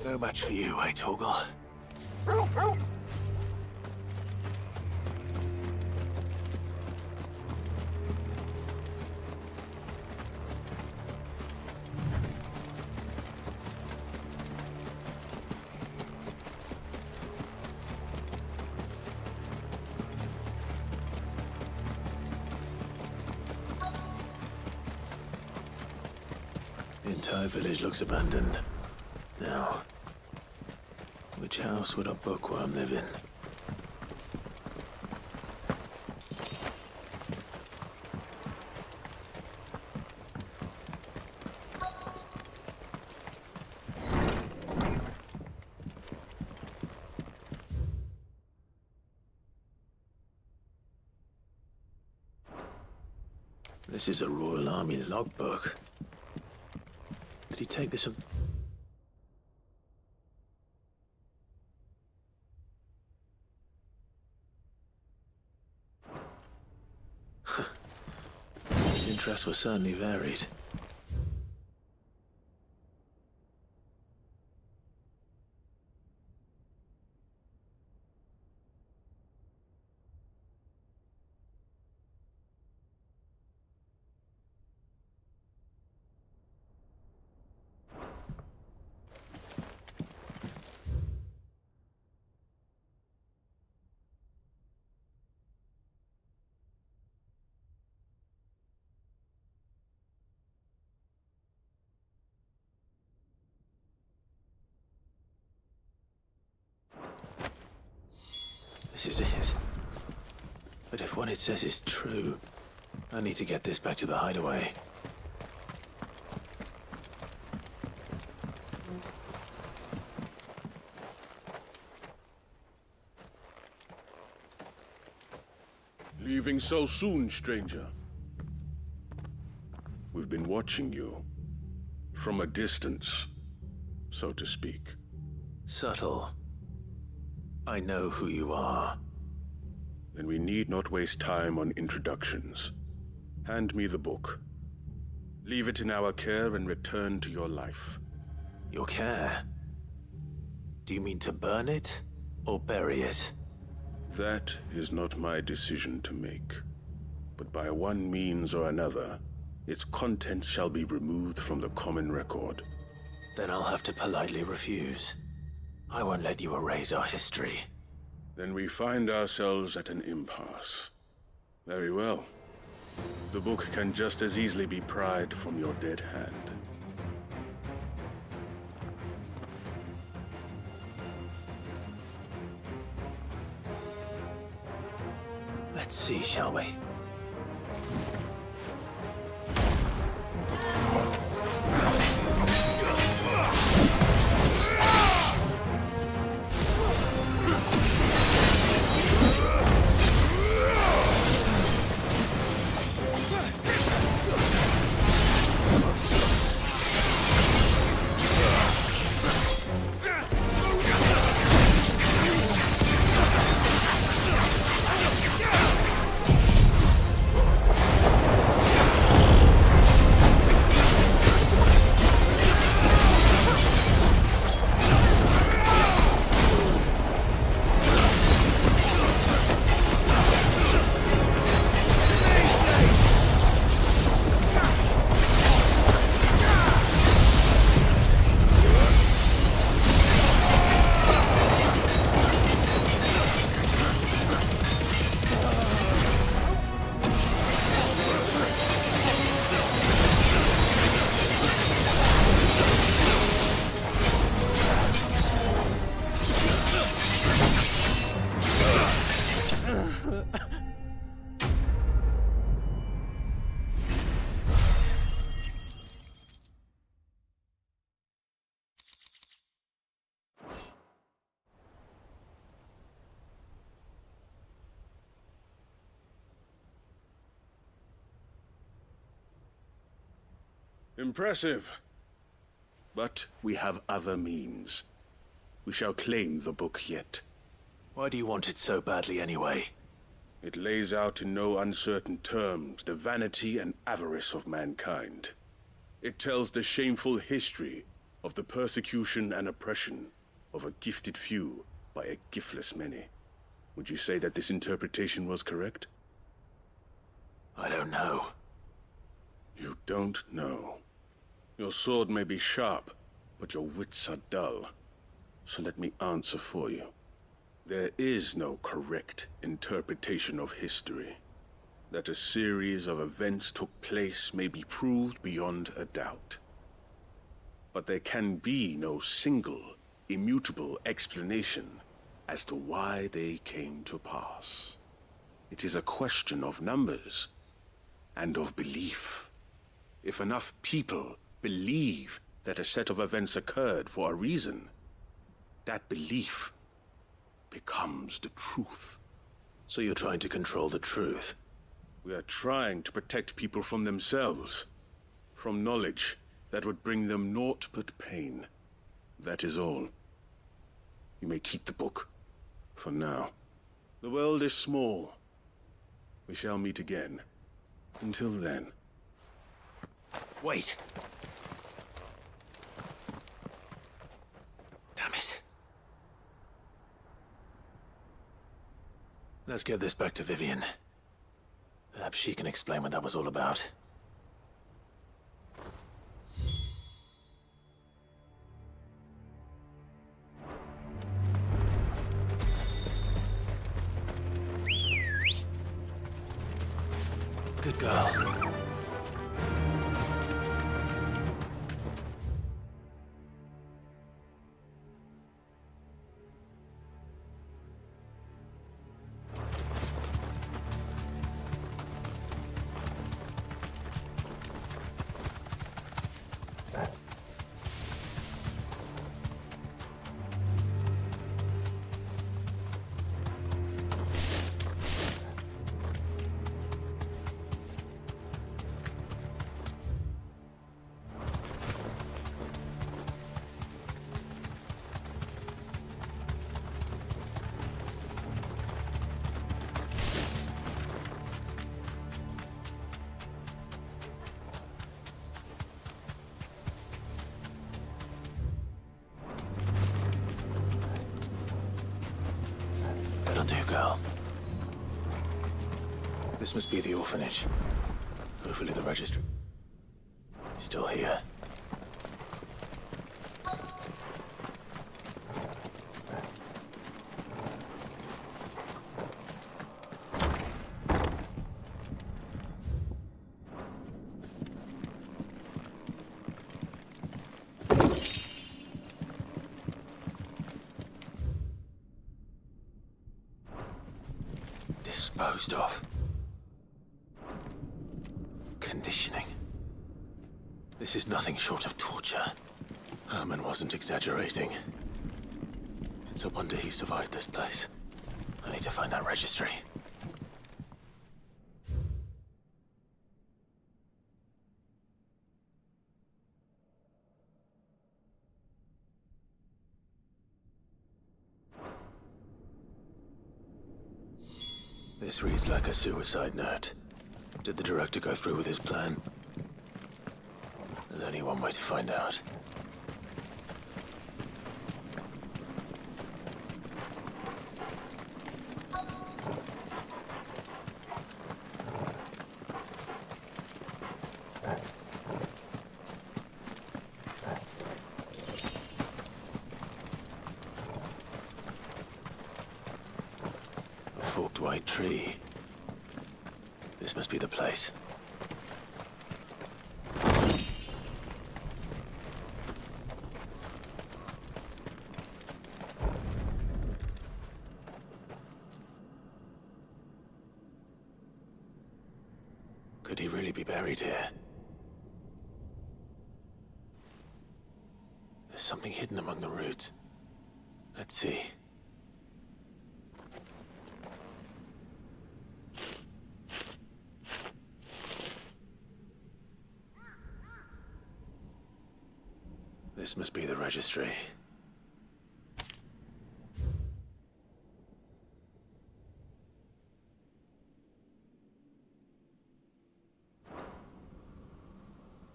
No match for you, eh, Torgal? The entire village looks abandoned. Now, which house would a bookworm live in? This is a Royal Army logbook. Did he take this? His interests were certainly varied. This is it. But if what it says is true, I need to get this back to the hideaway. Leaving so soon, stranger? We've been watching you. From a distance, so to speak. Subtle. I know who you are. Then we need not waste time on introductions. Hand me the book. Leave it in our care and return to your life. Your care? Do you mean to burn it or bury it? That is not my decision to make. But by one means or another, its contents shall be removed from the common record. Then I'll have to politely refuse. I won't let you erase our history. Then we find ourselves at an impasse. Very well. The book can just as easily be pried from your dead hand. Let's see, shall we? Impressive. But we have other means. We shall claim the book yet. Why do you want it so badly anyway? It lays out in no uncertain terms the vanity and avarice of mankind. It tells the shameful history of the persecution and oppression of a gifted few by a giftless many. Would you say that this interpretation was correct? I don't know. You don't know. Your sword may be sharp, but your wits are dull. So let me answer for you. There is no correct interpretation of history. That a series of events took place may be proved beyond a doubt. But there can be no single, immutable explanation as to why they came to pass. It is a question of numbers and of belief. If enough people believe that a set of events occurred for a reason, that belief becomes the truth. So you're trying to control the truth? We are trying to protect people from themselves, from knowledge that would bring them naught but pain. That is all. You may keep the book, for now. The world is small. We shall meet again. Until then. Wait! Damn it. Let's get this back to Vivian. Perhaps she can explain what that was all about. Good girl. That'll do, girl. This must be the orphanage. Hopefully the registry. Still here. Disposed of. Conditioning. This is nothing short of torture. Herman wasn't exaggerating. It's a wonder he survived this place. I need to find that registry. This reads like a suicide note. Did the director go through with his plan? There's only one way to find out. A forked white tree. This must be the place. Could he really be buried here? There's something hidden among the roots. Let's see. This must be the registry.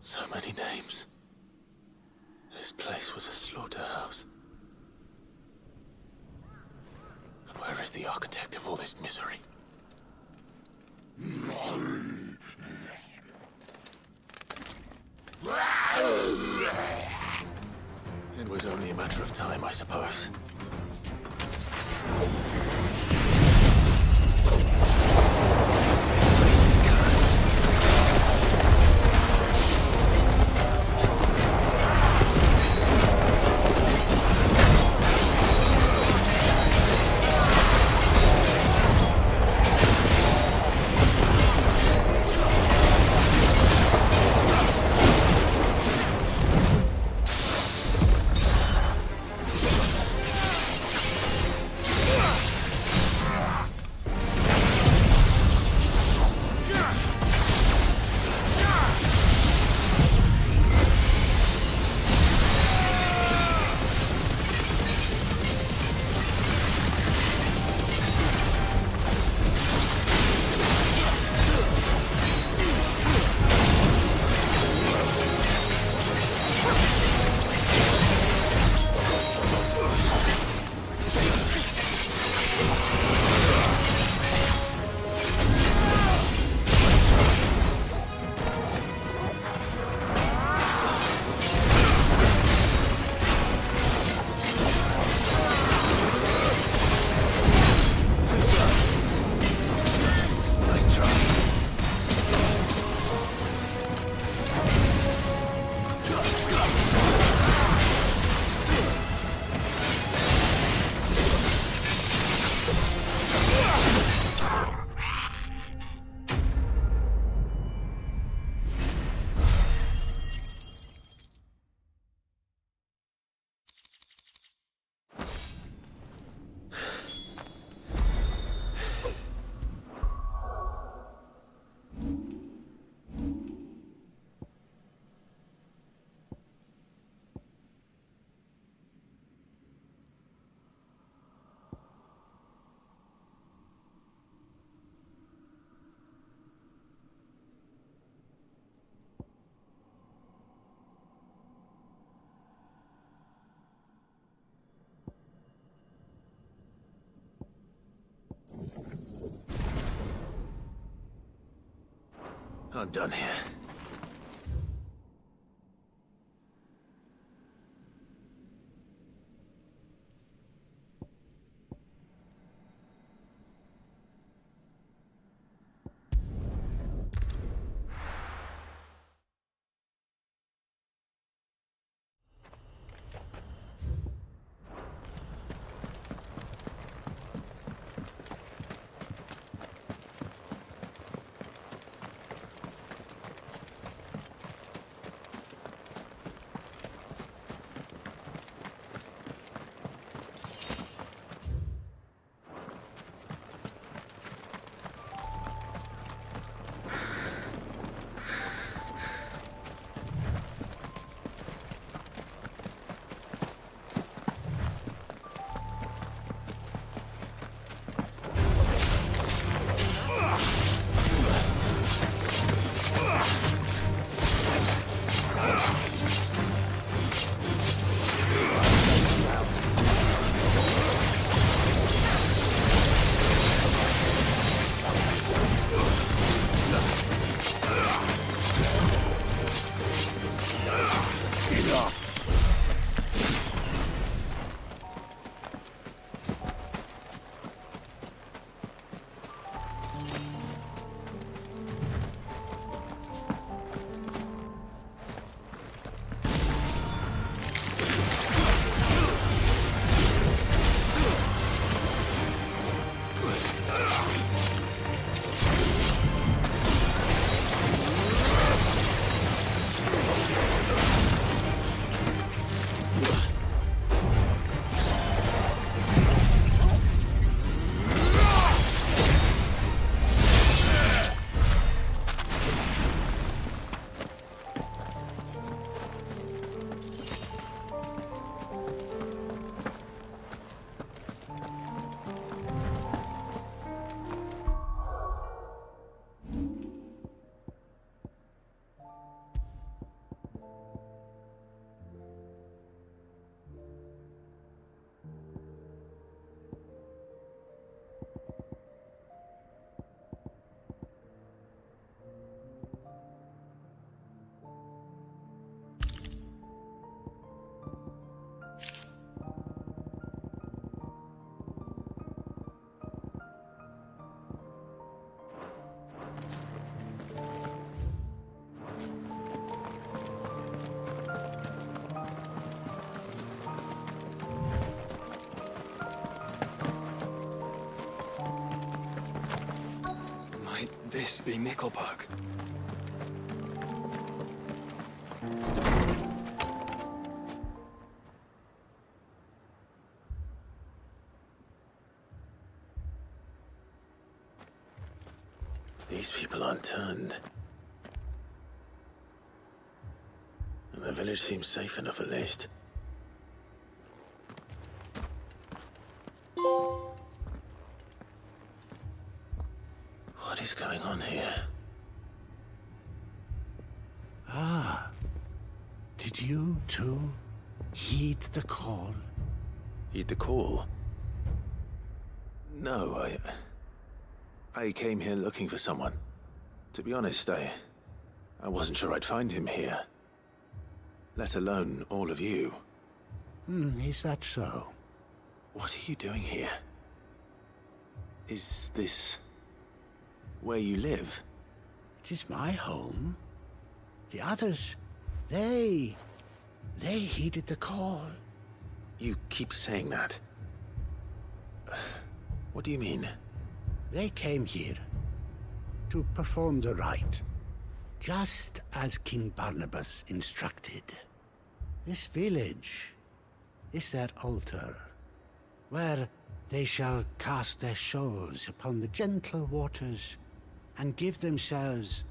So many names. There's This place was a slaughterhouse. And where is the architect of all this misery? It was only a matter of time, I suppose. This place is cursed. I'm done here. this be Mickleburg? These people aren't turned. And the village seems safe enough at least. What is going on here? Ah. Did you too heed the call? Heed the call? No, I came here looking for someone. To be honest, I wasn't sure I'd find him here. Let alone all of you. Is that so? What are you doing here? Is this where you live? It is my home. The others, they heeded the call. You keep saying that. What do you mean? They came here to perform the rite, just as King Barnabas instructed. This village is their altar, where they shall cast their souls upon the gentle waters and give themselves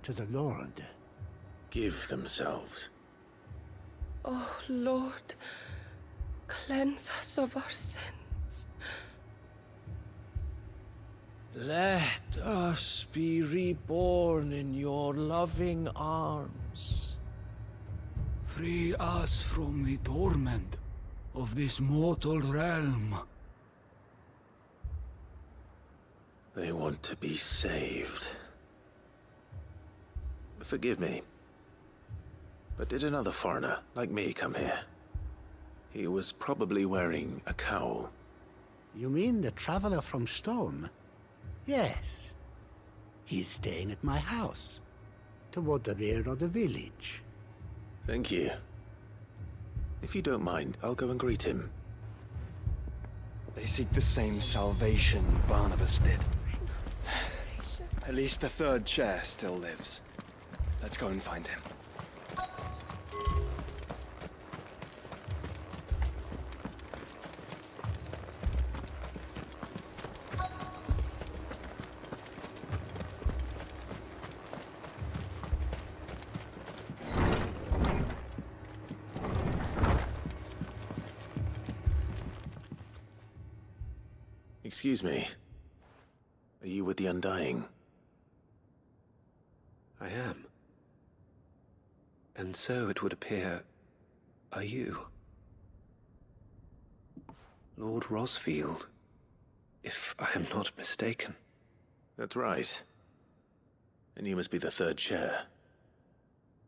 to the Lord. Give themselves? Oh, Lord, cleanse us of our sins. Let us be reborn in your loving arms. Free us from the torment of this mortal realm. They want to be saved. Forgive me, but did another foreigner like me come here? He was probably wearing a cowl. You mean the traveler from Storm? Yes. He is staying at my house, toward the rear of the village. Thank you. If you don't mind, I'll go and greet him. They seek the same salvation Barnabas did. At least the third chair still lives. Let's go and find him. Excuse me. Are you with the Undying? I am. And so it would appear, are you? Lord Rosfield, if I am not mistaken. That's right. And you must be the third chair.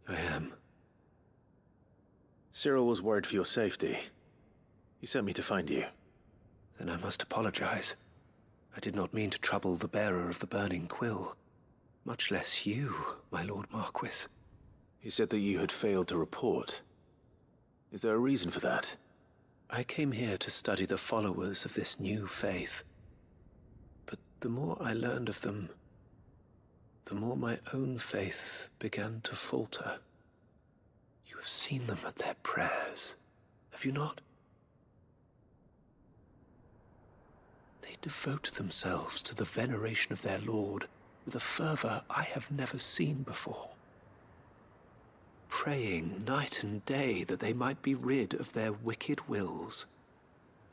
I am. Cyril was worried for your safety. He sent me to find you. Then I must apologize. I did not mean to trouble the bearer of the burning quill. Much less you, my Lord Marquis. He said that you had failed to report. Is there a reason for that? I came here to study the followers of this new faith. But the more I learned of them, the more my own faith began to falter. You have seen them at their prayers, have you not? They devote themselves to the veneration of their Lord with a fervor I have never seen before. Praying night and day that they might be rid of their wicked wills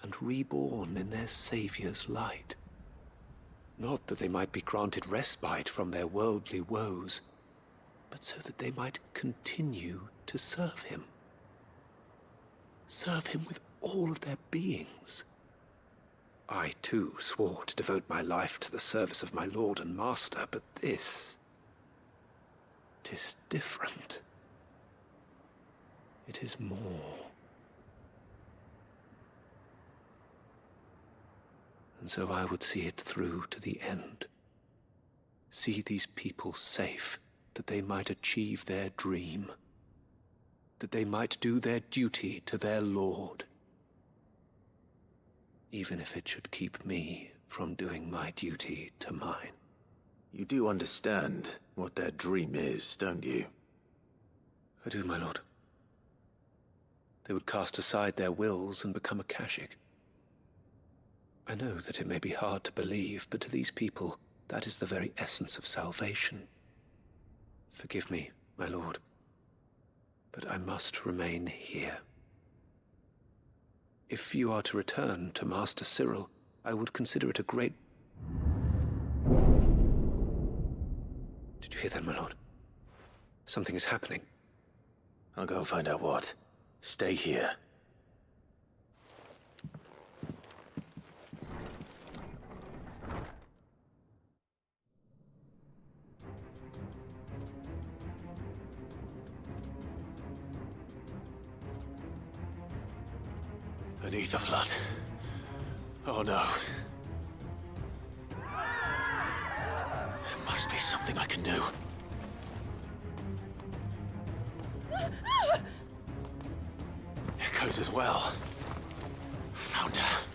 and reborn in their Saviour's light. Not that they might be granted respite from their worldly woes, but so that they might continue to serve him. Serve him with all of their beings. I, too, swore to devote my life to the service of my Lord and Master, but this... 'tis different. It is more. And so I would see it through to the end. See these people safe, that they might achieve their dream. That they might do their duty to their Lord. Even if it should keep me from doing my duty to mine. You do understand what their dream is, don't you? I do, my lord. They would cast aside their wills and become Akashic. I know that it may be hard to believe, but to these people, that is the very essence of salvation. Forgive me, my lord, but I must remain here. If you are to return to Master Cyril, I would consider it a great... Did you hear that, my lord? Something is happening. I'll go and find out what. Stay here. Beneath the flood. Oh no. There must be something I can do. Echoes as well. Found her.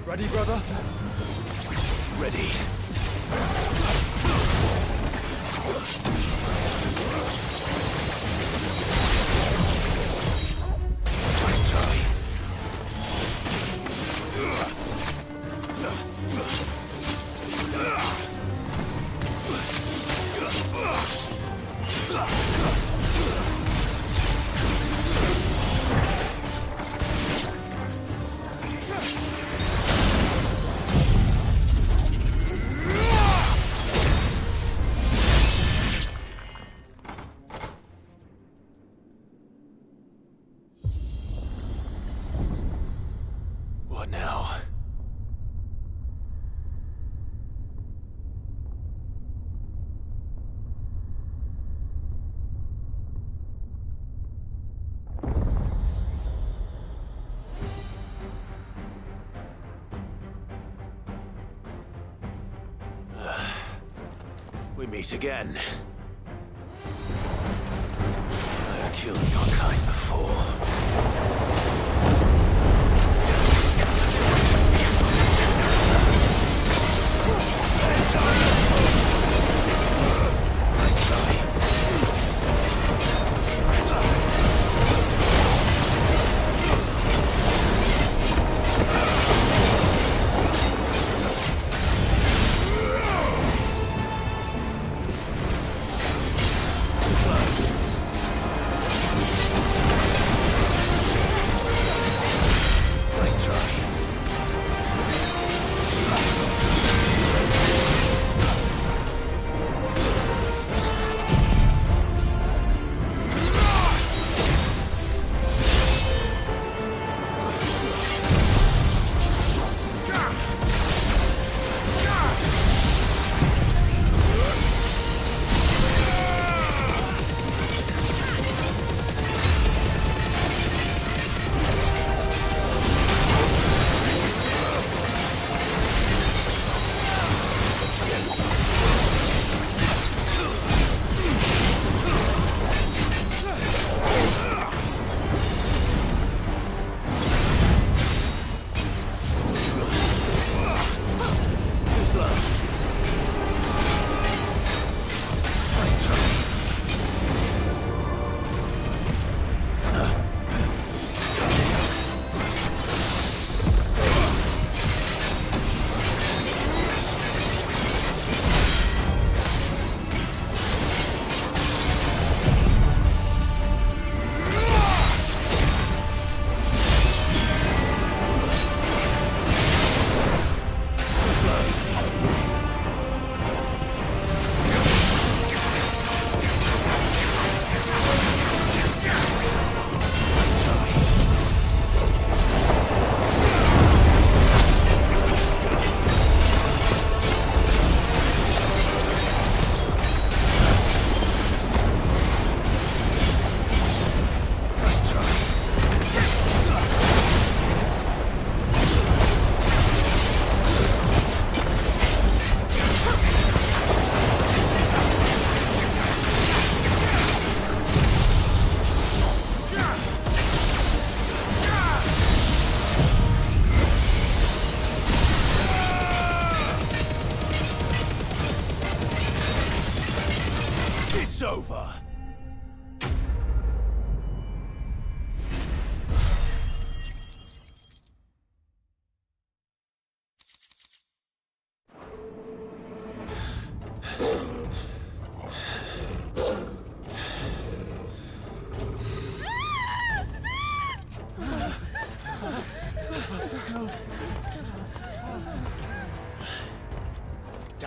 Ready, brother? Ready. Nice try. What now? We meet again. I've killed your kind before. Nice try.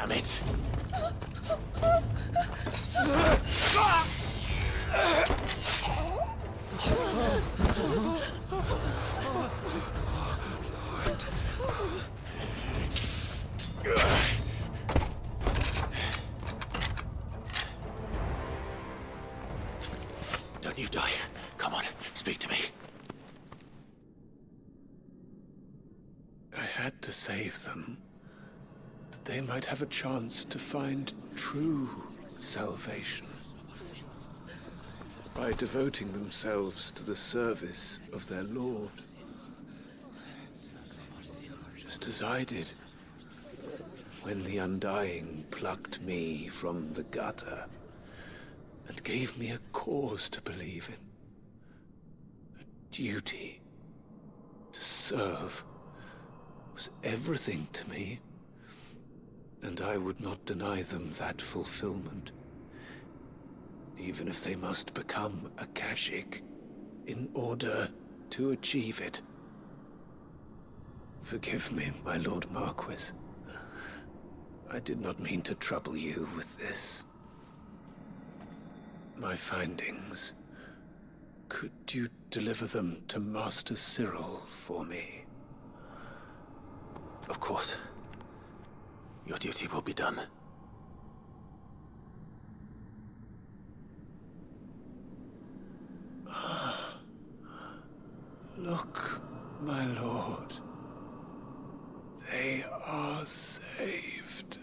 damn it! Don't you die. Come on, speak to me. I had to save them, that they might have a chance to find true salvation. By devoting themselves to the service of their Lord. Just as I did when the Undying plucked me from the gutter and gave me a cause to believe in. A duty to serve was everything to me, and I would not deny them that fulfillment, even if they must become a Kashik in order to achieve it. Forgive me, my Lord Marquis. I did not mean to trouble you with this. My findings. Could you deliver them to Master Cyril for me? Of course. Your duty will be done. Look, my lord. They are saved.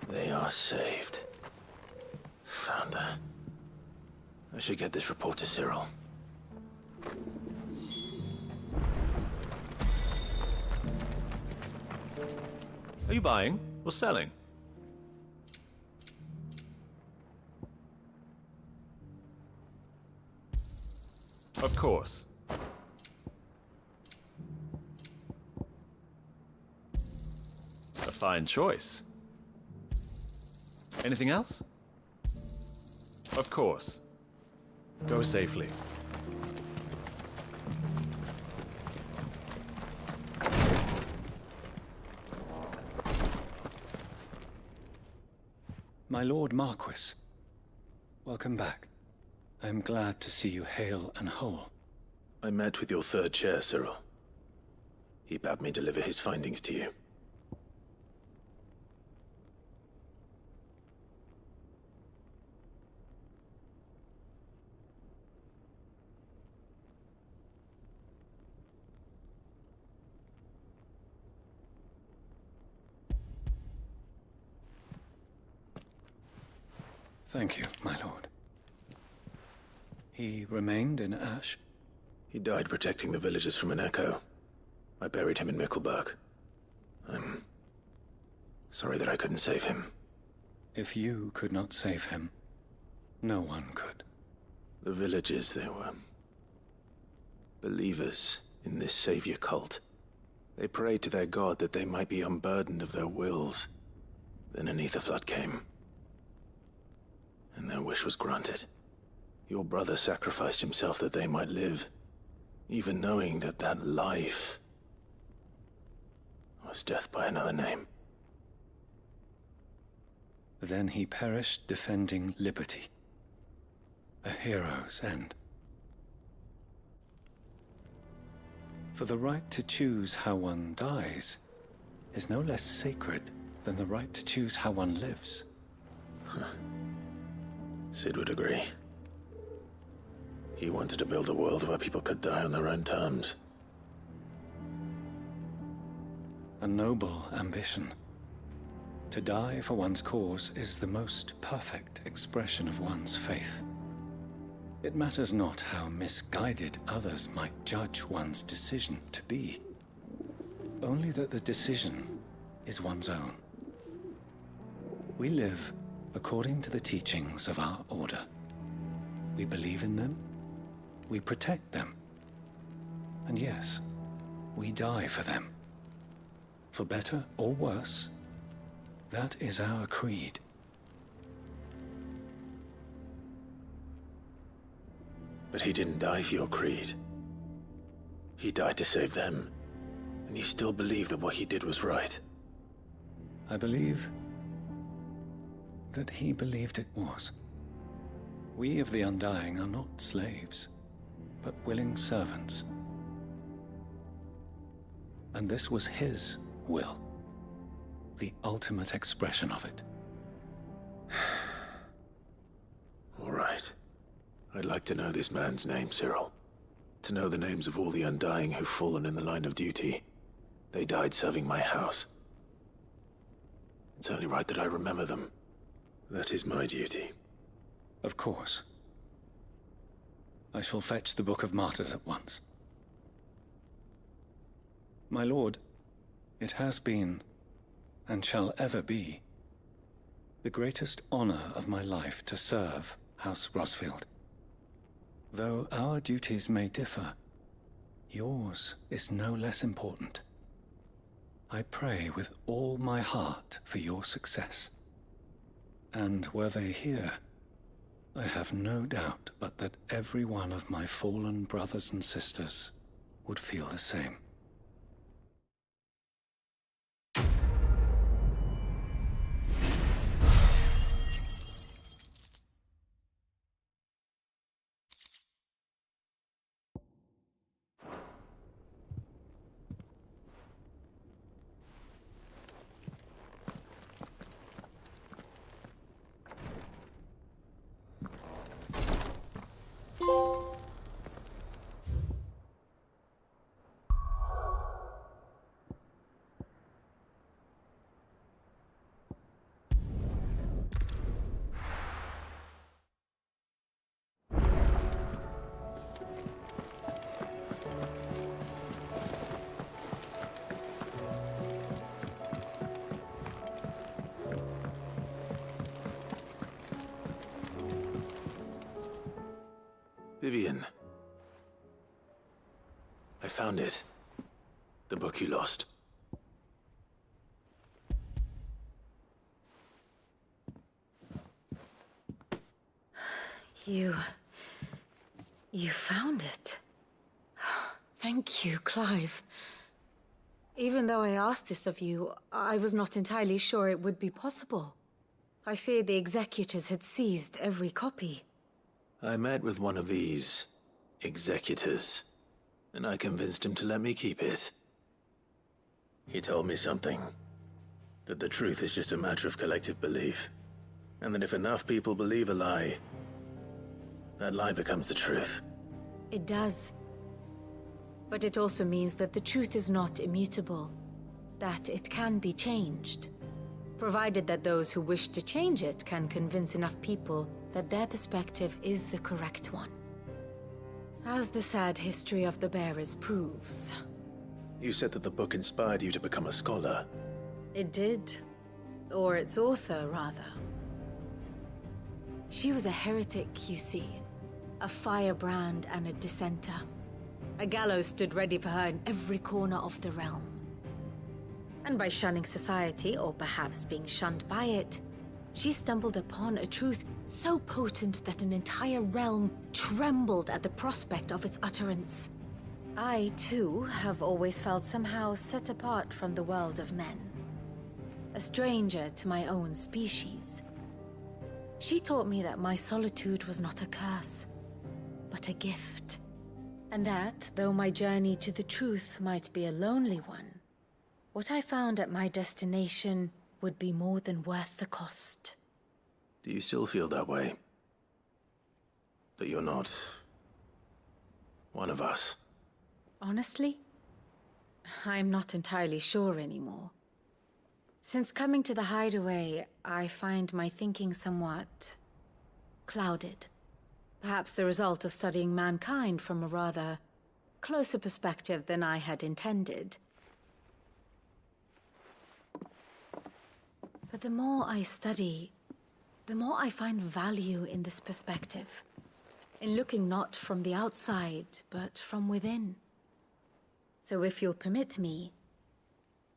They are saved. Founder. I should get this report to Cyril. Are you buying or selling? Of course. A fine choice. Anything else? Of course. Go safely. My Lord Marquis, welcome back. I am glad to see you hale and whole. I met with your third chair, Cyril. He bade me deliver his findings to you. Thank you, my lord. He remained in Ash? He died protecting the villagers from an echo. I buried him in Mickelberg. I'm sorry that I couldn't save him. If you could not save him, no one could. The villagers, they were believers in this savior cult. They prayed to their god that they might be unburdened of their wills. Then an ether flood came, and their wish was granted. Your brother sacrificed himself that they might live, even knowing that that life was death by another name. Then he perished defending liberty. A hero's end. For the right to choose how one dies is no less sacred than the right to choose how one lives. Sid would agree. He wanted to build a world where people could die on their own terms. a noble ambition. To die for one's cause is the most perfect expression of one's faith. It matters not how misguided others might judge one's decision to be, only that the decision is one's own. We live according to the teachings of our order. We believe in them, we protect them, and yes, we die for them. For better or worse, that is our creed. But he didn't die for your creed. He died to save them. And you still believe that what he did was right. I believe that he believed it was. We of the Undying are not slaves, but willing servants. And this was his will, the ultimate expression of it. All right. I'd like to know this man's name, Cyril. To know the names of all the Undying who've fallen in the line of duty. They died serving my house. It's only right that I remember them. That is my duty. Of course. I shall fetch the Book of Martyrs at once. My lord, it has been, and shall ever be, the greatest honor of my life to serve House Rosfield. Though our duties may differ, yours is no less important. I pray with all my heart for your success. And were they here, I have no doubt but that every one of my fallen brothers and sisters would feel the same. Vivian. I found it. The book you lost. You found it. Thank you, Clive. Even though I asked this of you, I was not entirely sure it would be possible. I feared the executors had seized every copy. I met with one of these executors, and I convinced him to let me keep it. He told me something. That the truth is just a matter of collective belief. And that if enough people believe a lie, that lie becomes the truth. It does. But it also means that the truth is not immutable. That it can be changed. Provided that those who wish to change it can convince enough people that their perspective is the correct one. As the sad history of the bearers proves. You said that the book inspired you to become a scholar. It did. Or its author, rather. She was a heretic, you see. A firebrand and a dissenter. A gallows stood ready for her in every corner of the realm. And by shunning society, or perhaps being shunned by it, she stumbled upon a truth so potent that an entire realm trembled at the prospect of its utterance. I, too, have always felt somehow set apart from the world of men. A stranger to my own species. She taught me that my solitude was not a curse, but a gift. And that, though my journey to the truth might be a lonely one, what I found at my destination would be more than worth the cost. Do you still feel that way? That you're not one of us? Honestly, I'm not entirely sure anymore. Since coming to the hideaway, I find my thinking somewhat clouded. Perhaps the result of studying mankind from a rather closer perspective than I had intended. But the more I study, the more I find value in this perspective. In looking not from the outside, but from within. So if you'll permit me,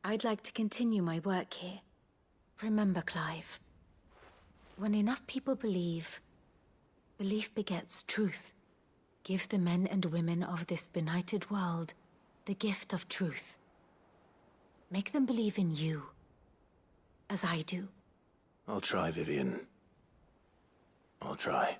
I'd like to continue my work here. Remember, Clive, when enough people believe, belief begets truth. Give the men and women of this benighted world the gift of truth. Make them believe in you, as I do. I'll try, Vivian. I'll try.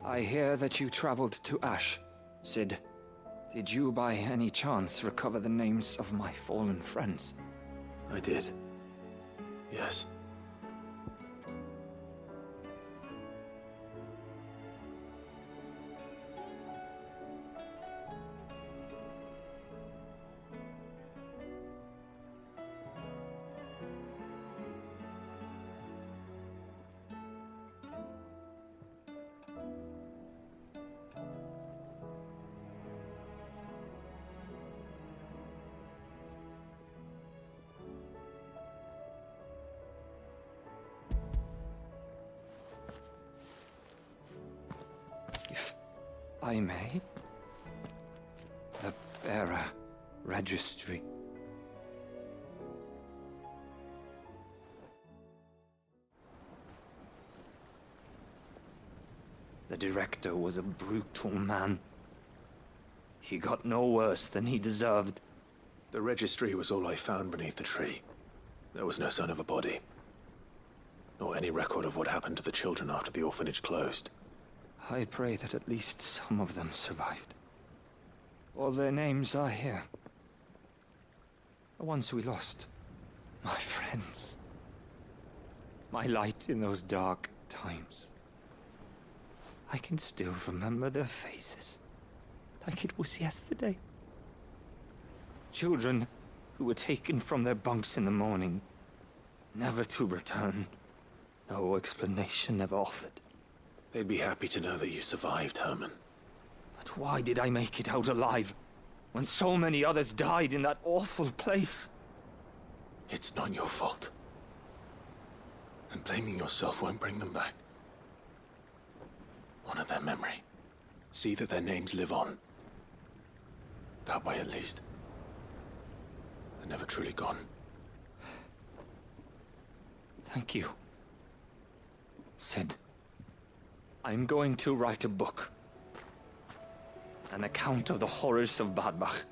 I hear that you traveled to Ash, Cid. Did you by any chance recover the names of my fallen friends? I did. Yes. I may? The bearer registry. The director was a brutal man. He got no worse than he deserved. The registry was all I found beneath the tree. There was no sign of a body. Nor any record of what happened to the children after the orphanage closed. I pray that at least some of them survived. All their names are here. The ones we lost. My friends. My light in those dark times. I can still remember their faces, like it was yesterday. Children who were taken from their bunks in the morning, never to return. No explanation ever offered. They'd be happy to know that you survived, Herman. But why did I make it out alive, when so many others died in that awful place? It's not your fault. And blaming yourself won't bring them back. Honor their memory. See that their names live on. That way, at least. They're never truly gone. Thank you, Cid. I'm going to write a book. An account of the horrors of Badbach,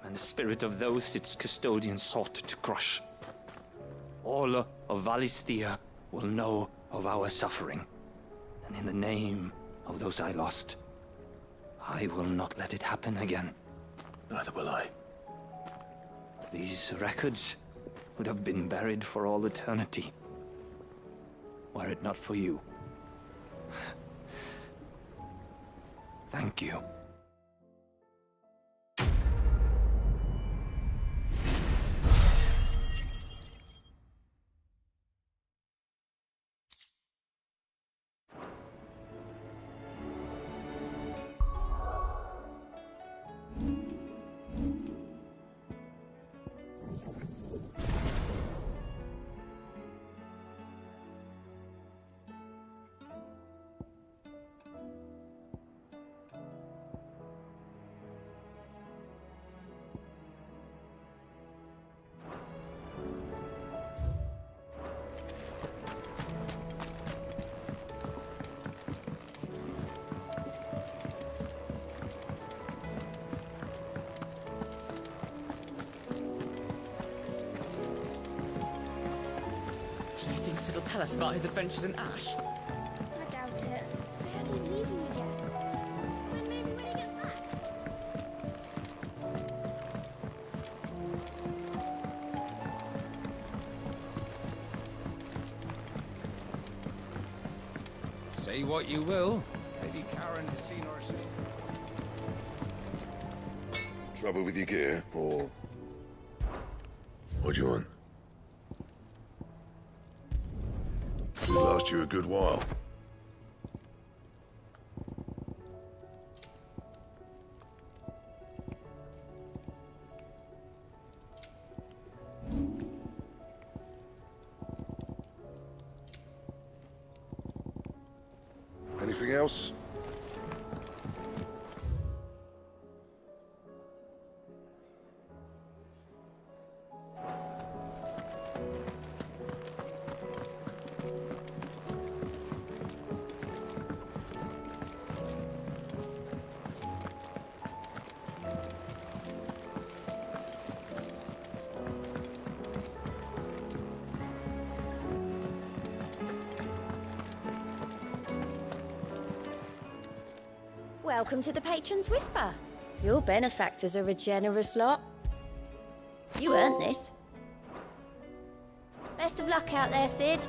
and the spirit of those its custodians sought to crush. All of Valisthea will know of our suffering, and in the name of those I lost, I will not let it happen again. Neither will I. These records would have been buried for all eternity, were it not for you. Thank you. tell us about his adventures in Ash? I doubt it. I heard he's leaving again. Well, then maybe when he gets back. Say what you will, Lady Karen has seen herself. Trouble with your gear, or what do you want? Should last you a good while. Anything else? Welcome to the Patron's Whisper. Your benefactors are a generous lot. You earned this. Best of luck out there, Sid.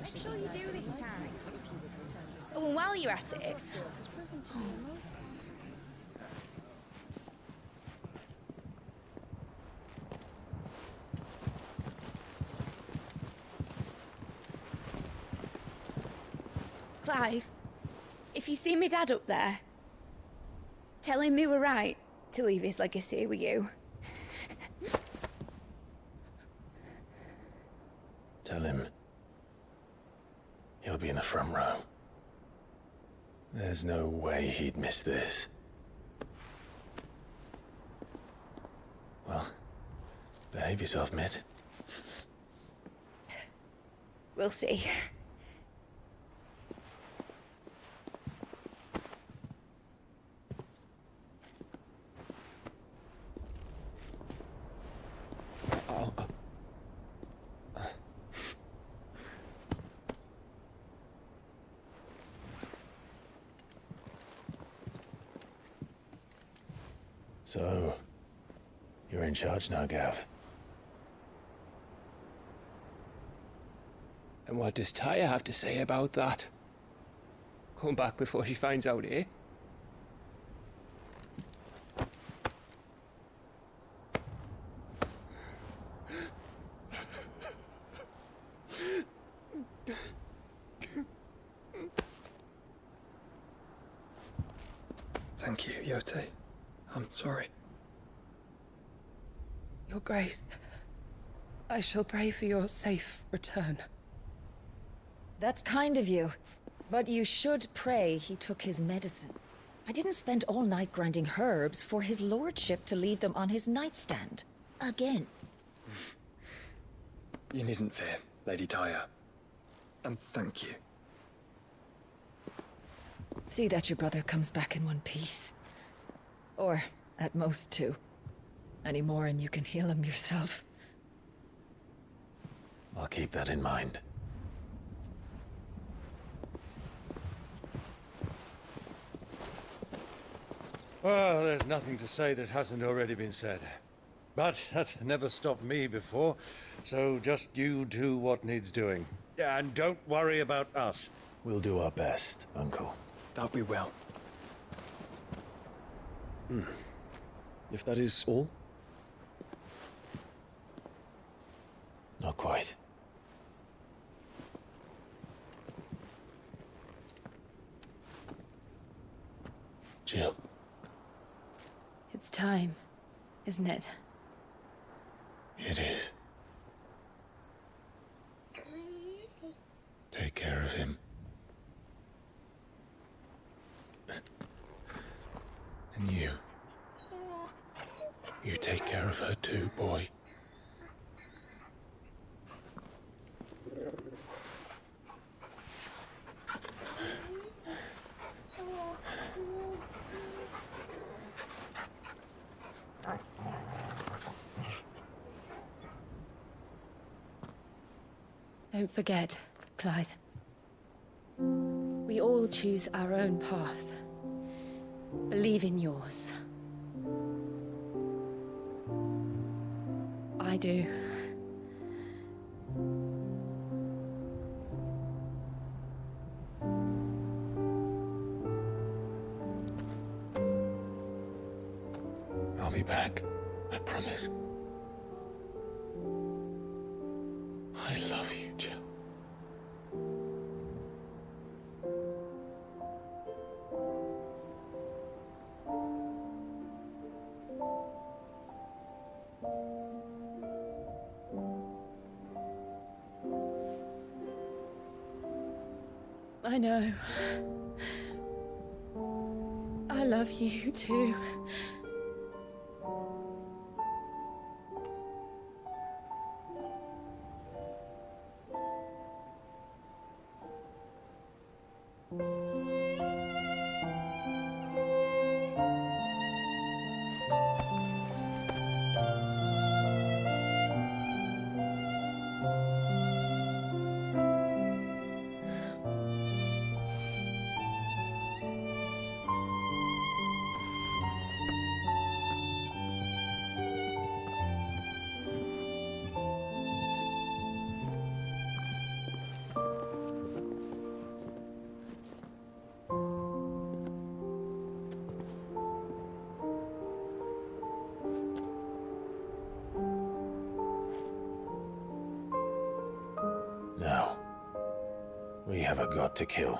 Make sure you do this time. Oh, and while you're at it... Clive, if you see me dad up there, tell him we were right to leave his legacy with you. Tell him he'll be in the front row. There's no way he'd miss this. Well, behave yourself, Mid. We'll see. So, you're in charge now, Gav. And what does Taya have to say about that? Come back before she finds out, eh? Thank you, Yote. I'm sorry. Your Grace, I shall pray for your safe return. That's kind of you. But you should pray he took his medicine. I didn't spend all night grinding herbs for his lordship to leave them on his nightstand. Again. You needn't fear, Lady Taya. And thank you. See that your brother comes back in one piece. Or, at most, two. Any more and you can heal him yourself. I'll keep that in mind. Well, there's nothing to say that hasn't already been said. But that's never stopped me before, so just you do what needs doing. And don't worry about us. We'll do our best, Uncle. That we will. If that is all? Not quite. Jill. It's time, isn't it? It is. Take care of him. And you. You take care of her too, boy. Don't forget, Clive. We all choose our own path. Believe in yours. I do. I'll be back. I promise. I love you, Jill. I know. I love you too. Now, we have a god to kill.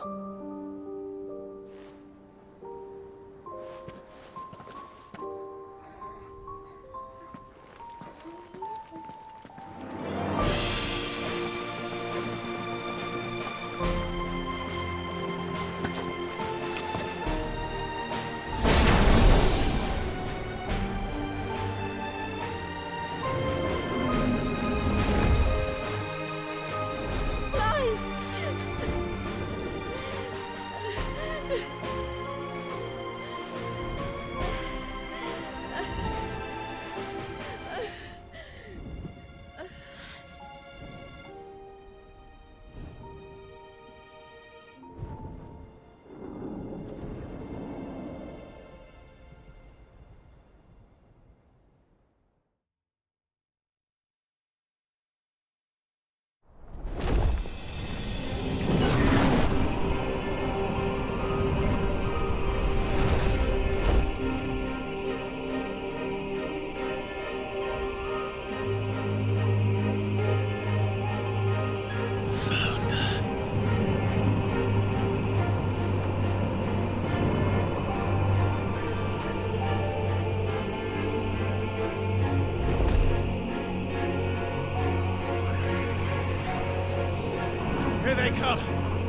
they come!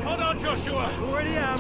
Hold on, Joshua! Already am!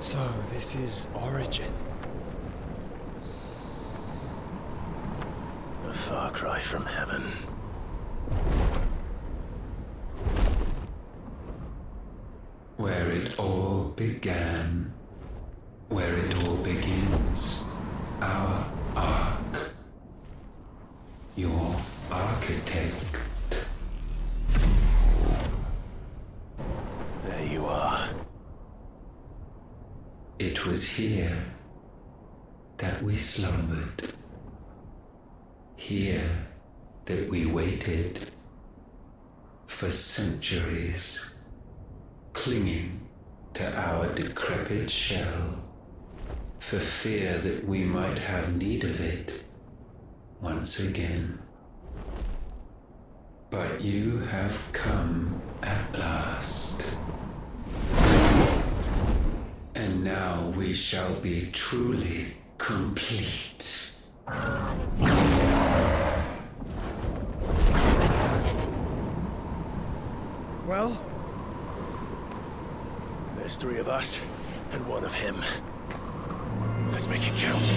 So, this is Origin. A far cry from heaven. Where it all began. Where it all begins. Our arc. Your architect. There you are. It was here that we slumbered. Here that we waited for centuries, clinging to our decrepit shell, for fear that we might have need of it once again. But you have come at last. And now we shall be truly complete. Well? There's 3 of us, and 1 of him. Let's make it count.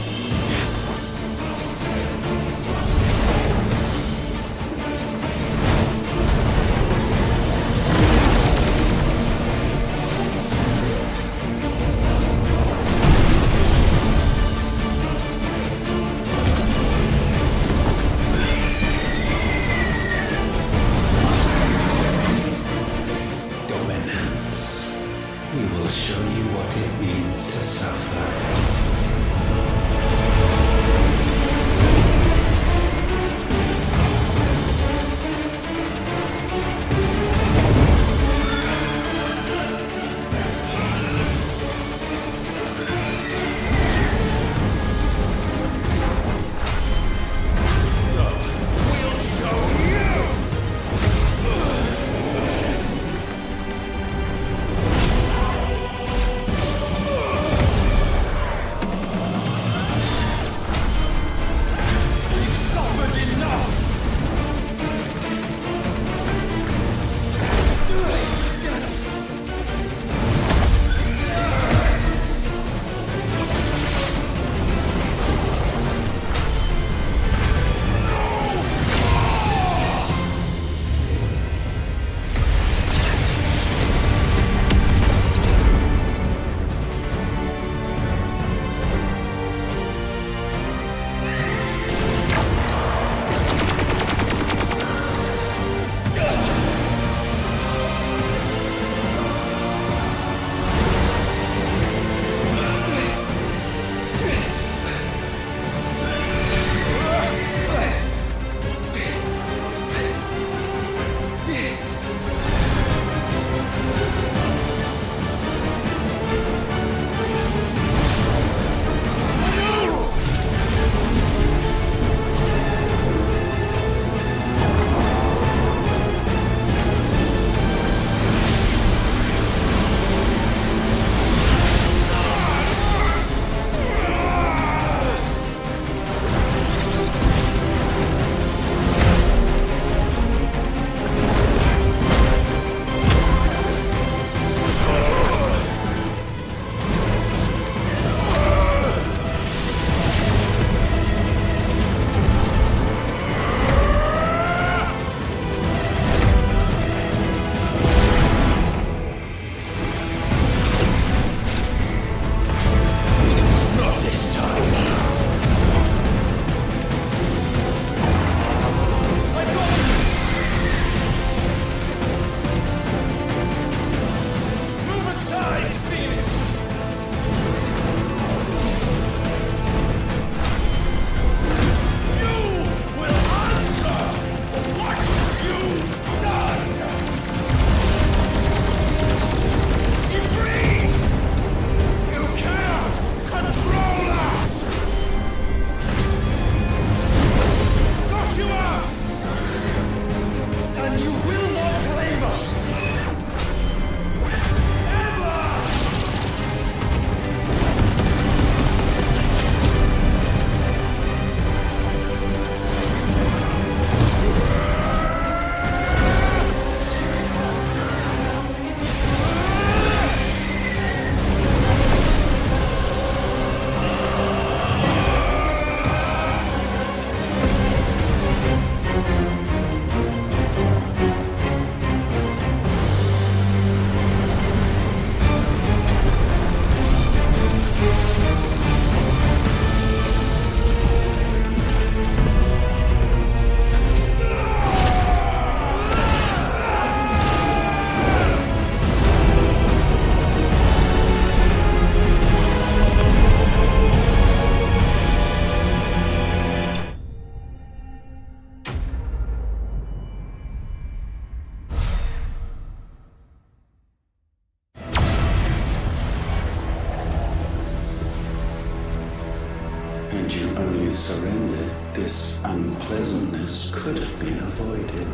Had you only surrendered, this unpleasantness could have been avoided.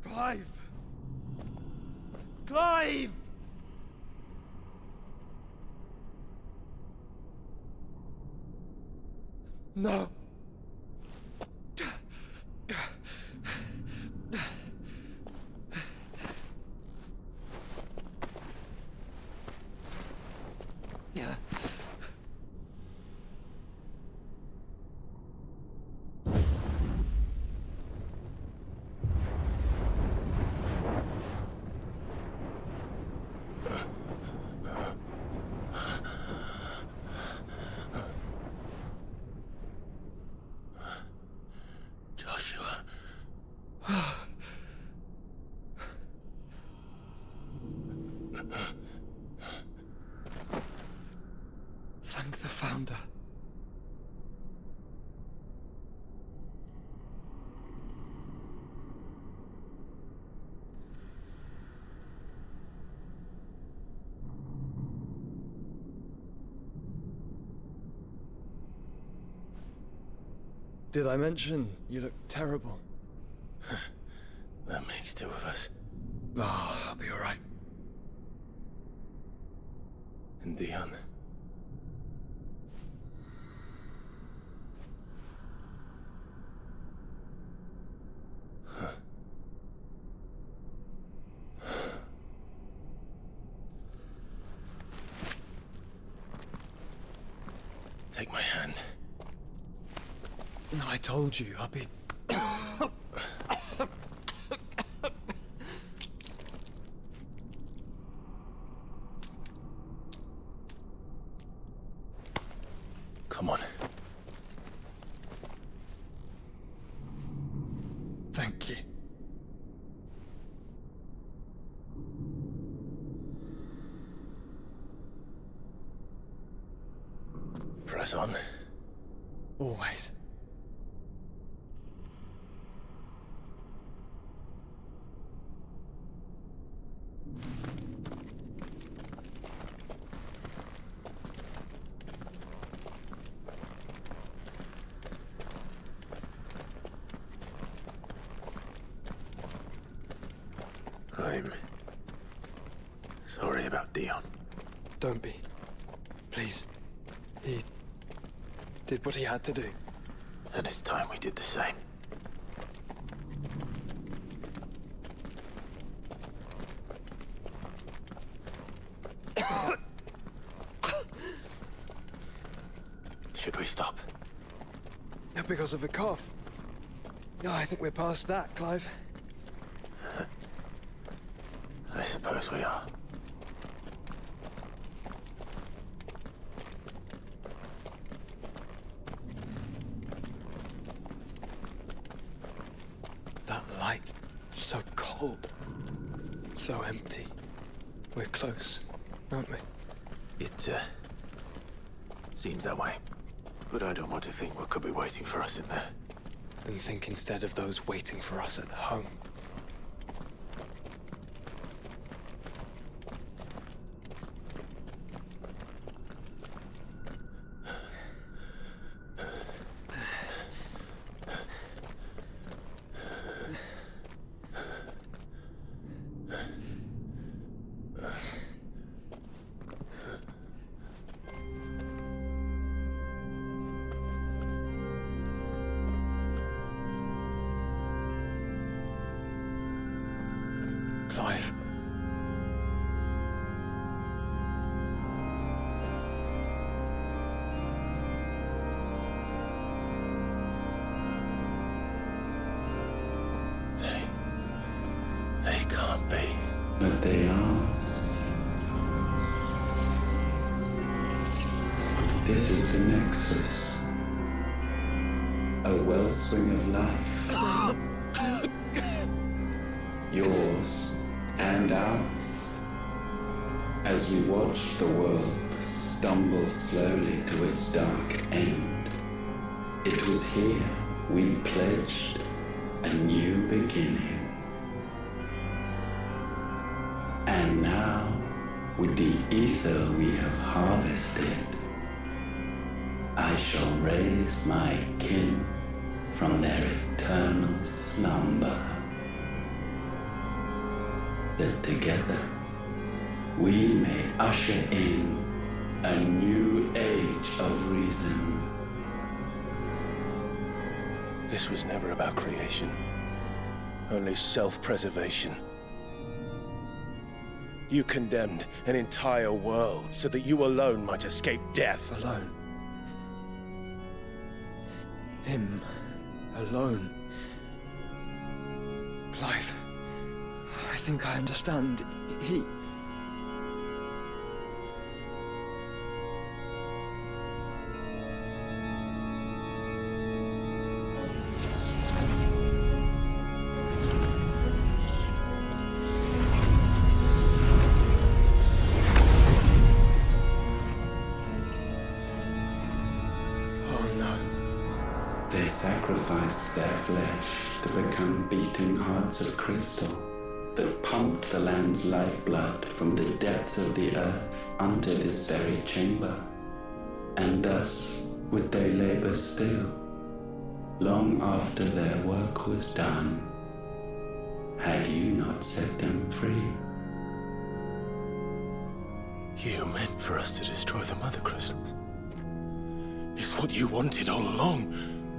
Clive! Clive! No. Thank the Founder. Did I mention you look terrible? That makes two of us. Oh, I'll be alright. And Dion. Take my hand. No, I told you, I'll be... Come on. Thank you. press on. Always. I'm sorry about Dion. Don't be. Please. He did what he had to do. And it's time we did the same. Should we stop? Because of the cough. No, I think we're past that, Clive. I suppose we are. That light, so cold, so empty. We're close, aren't we? It seems that way. But I don't want to think what could be waiting for us in there. Then think instead of those waiting for us at home. Clive. They can't be. But they are. This is the Nexus. A wellspring of life. Yours and ours. As we watch the world stumble slowly to its dark end, it was here we pledged a new beginning. And now, with the ether we have harvested, I shall raise my kin from their eternal slumber. That together we may usher in a new age of reason. This was never about creation. Only self-preservation. You condemned an entire world so that you alone might escape death. Alone. Him. Alone. Clive. I think I understand. He... They sacrificed their flesh to become beating hearts of crystal that pumped the land's lifeblood from the depths of the earth unto this very chamber. And thus would they labor still, long after their work was done, had you not set them free. You meant for us to destroy the Mothercrystals. It's what you wanted all along.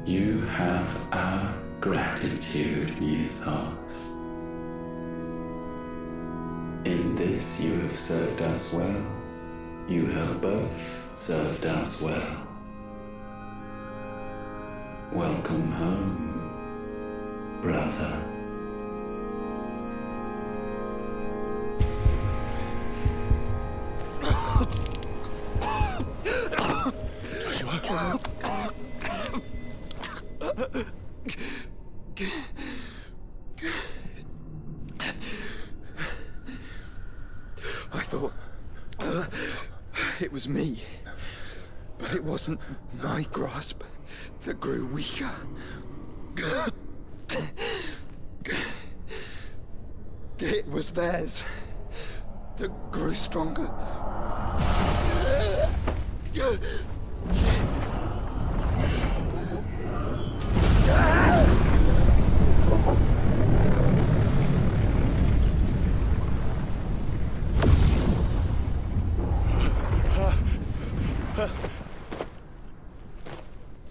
You have our gratitude, Mythos. In this you have served us well. You have both served us well. Welcome home, brother. Joshua. I thought it was me, But it wasn't my grasp that grew weaker. It was theirs that grew stronger.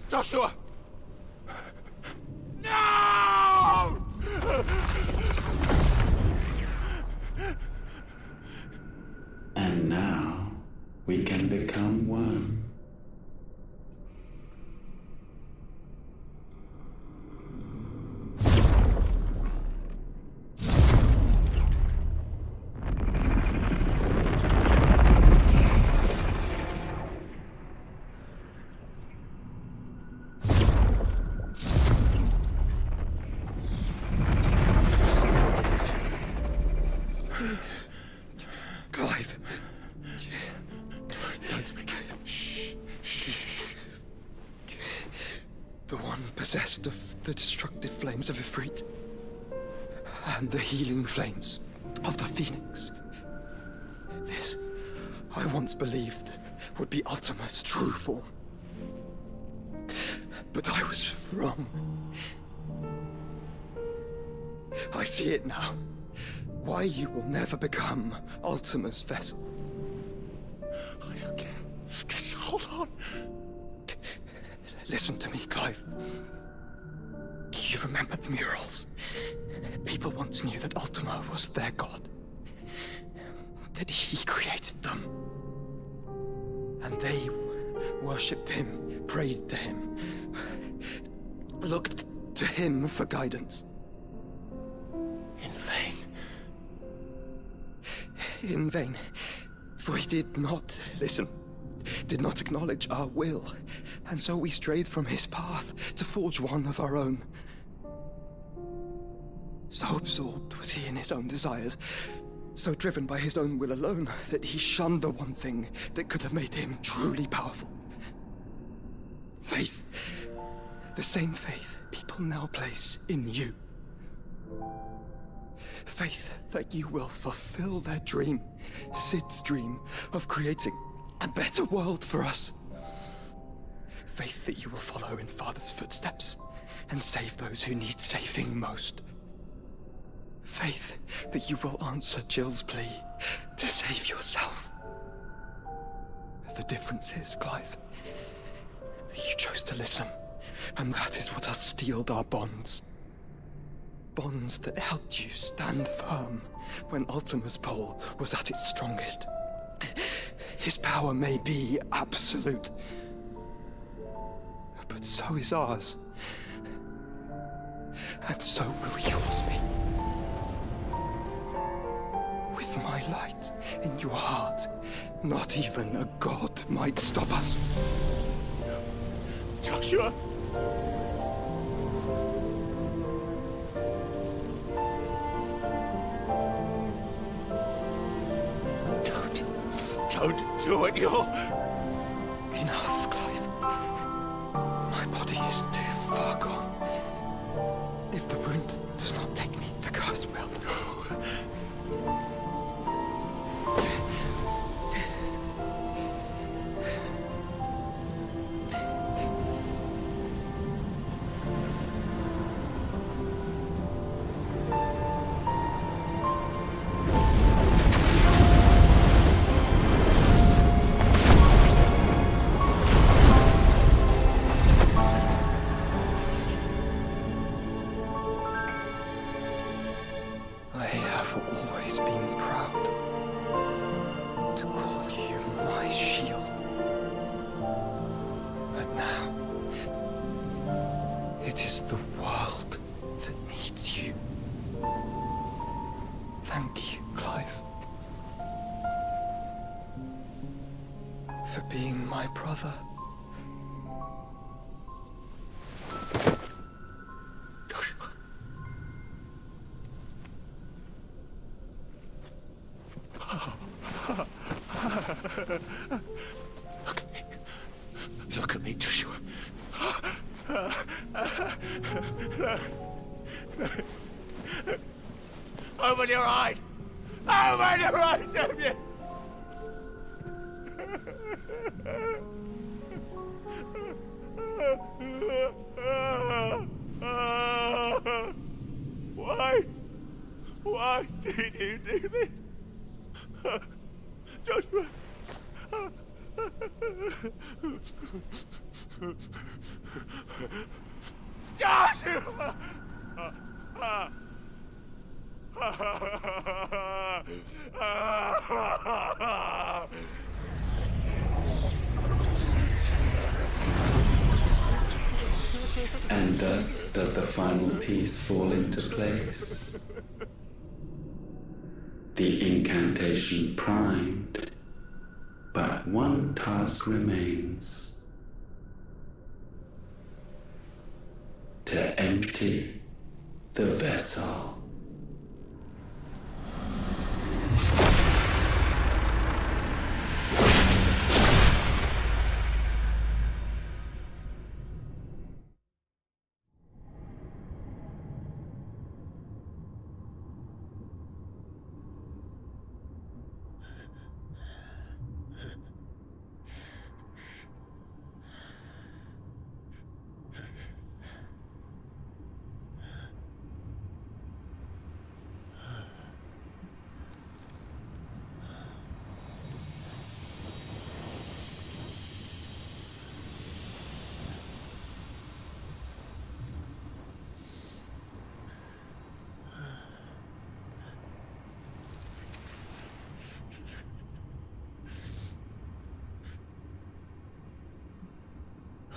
Joshua! No! And now we can become one. Clive. Don't speak. Shh. The one possessed of the destructive flames of Ifrit, and the healing flames of the Phoenix. This, I once believed, would be Ultima's true form. But I was wrong. I see it now. Why you will never become Ultima's vessel. I don't care. Just hold on. Listen to me, Clive. You remember the murals? People once knew that Ultima was their god. That he created them. And they worshipped him, prayed to him, looked to him for guidance. In vain. In vain. For he did not listen, did not acknowledge our will, and so we strayed from his path to forge one of our own. So absorbed was he in his own desires, so driven by his own will alone, that he shunned the one thing that could have made him truly powerful. Faith. The same faith people now place in you. Faith that you will fulfill their dream, Sid's dream, of creating a better world for us. Faith that you will follow in Father's footsteps and save those who need saving most. Faith that you will answer Jill's plea to save yourself. The difference is, Clive, that you chose to listen, and that is what has steeled our bonds. Bonds that helped you stand firm when Ultima's pull was at its strongest. His power may be absolute, but so is ours. And so will yours be. With my light in your heart, not even a god might stop us. Joshua! Don't do it, you'll... Enough, Clive. My body is too far gone. If the wound does not take me, the curse will. Look at me, Joshua. Open your eyes! Open your eyes, Damien! Why? Why did you do this? Joshua! Joshua! And thus does the final piece fall into place. The incantation primed, but one task remains. To empty the vessel.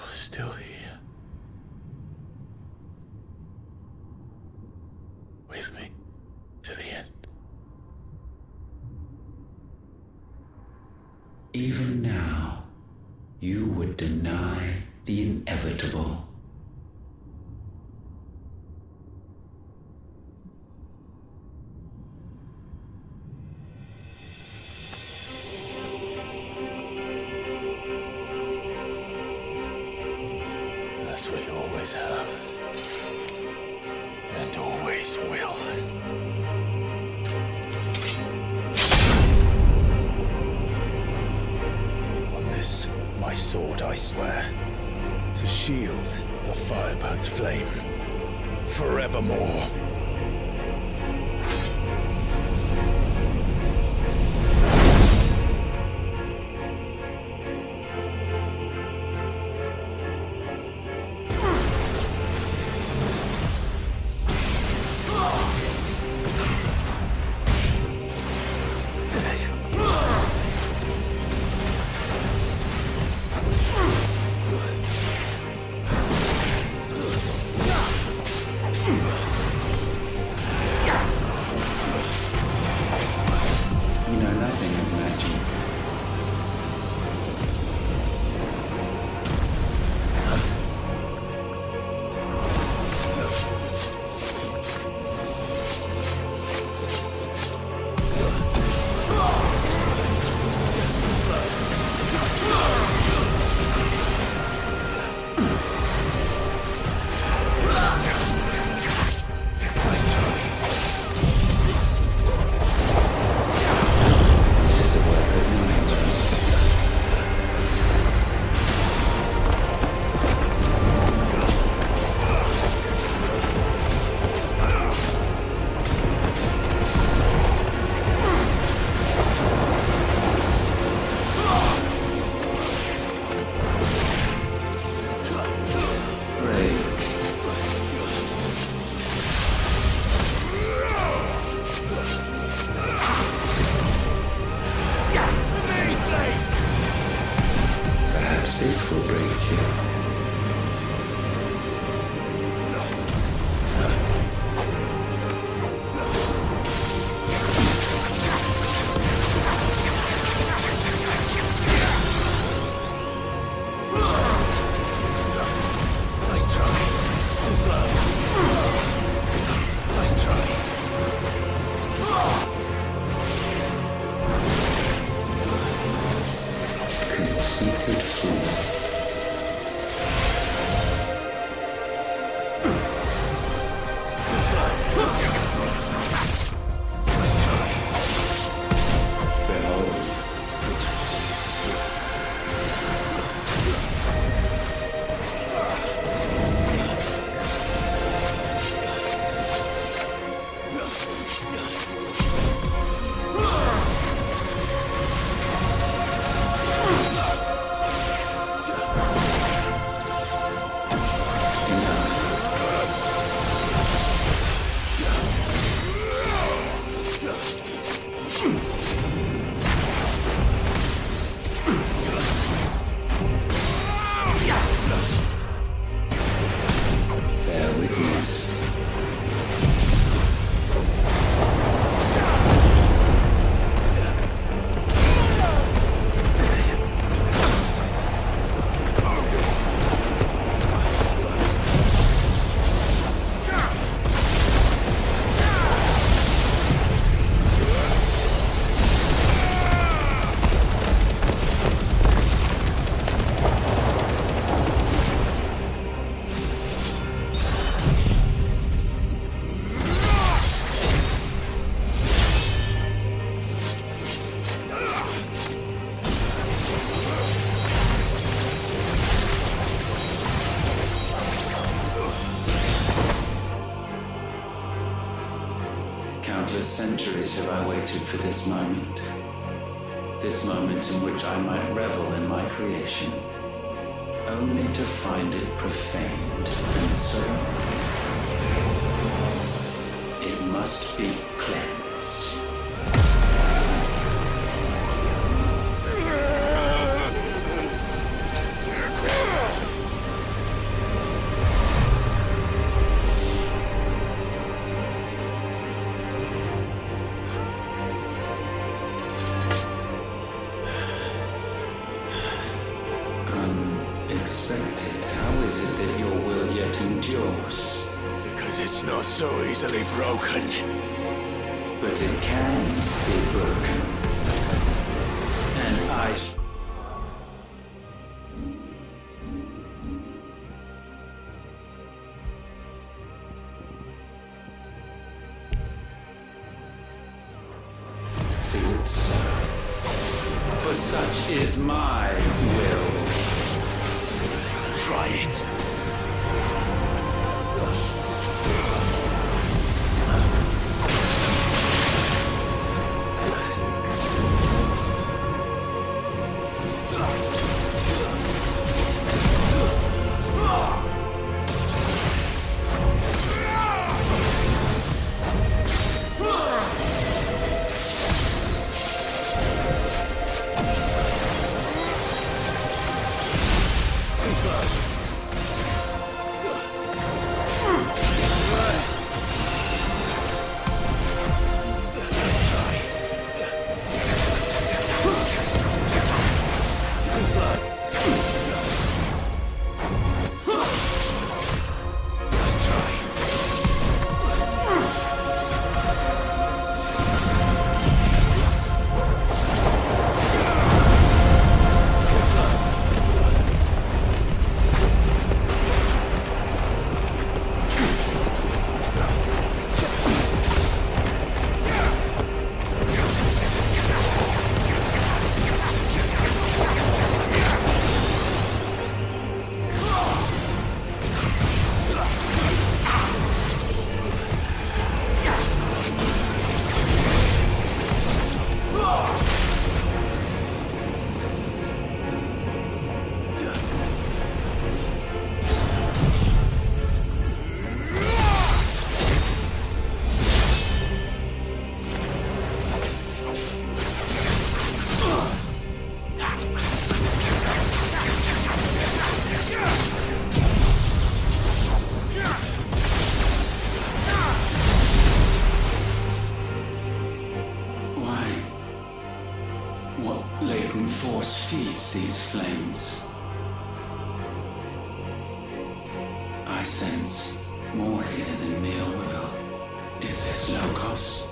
Still here. With me to the end. Even now, you would deny the inevitable. As we always have. And always will. On this, my sword, I swear, to shield the Firebird's flame forevermore. Countless centuries have I waited for this moment. This moment in which I might revel in my creation, only to find it profaned, and so it must be cleansed. Unexpected. How is it that your will yet endures? Because it's not so easily broken. But it can be broken. And I... See it so. For such is my will. Try it. Feeds these flames. I sense more here than mere will. Is this Logos?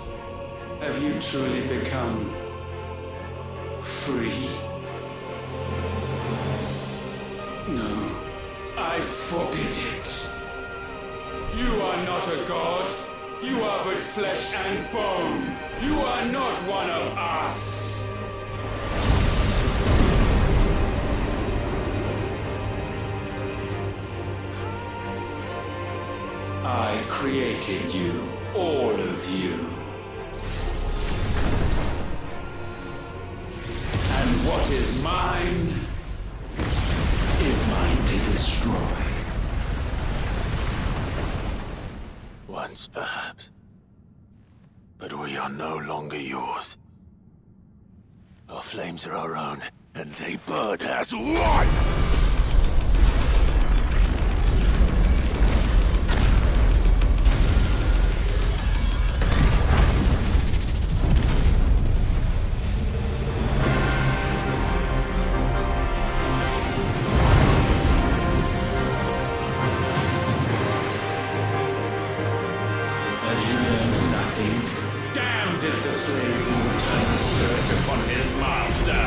Have you truly become free? No, I forbid it. You are not a god. You are but flesh and bone. You are not one of us. I created you, all of you. And what is mine is mine to destroy. Once, perhaps. But we are no longer yours. Our flames are our own, and they burn as one! Damned is the slave who turns skirt upon his master!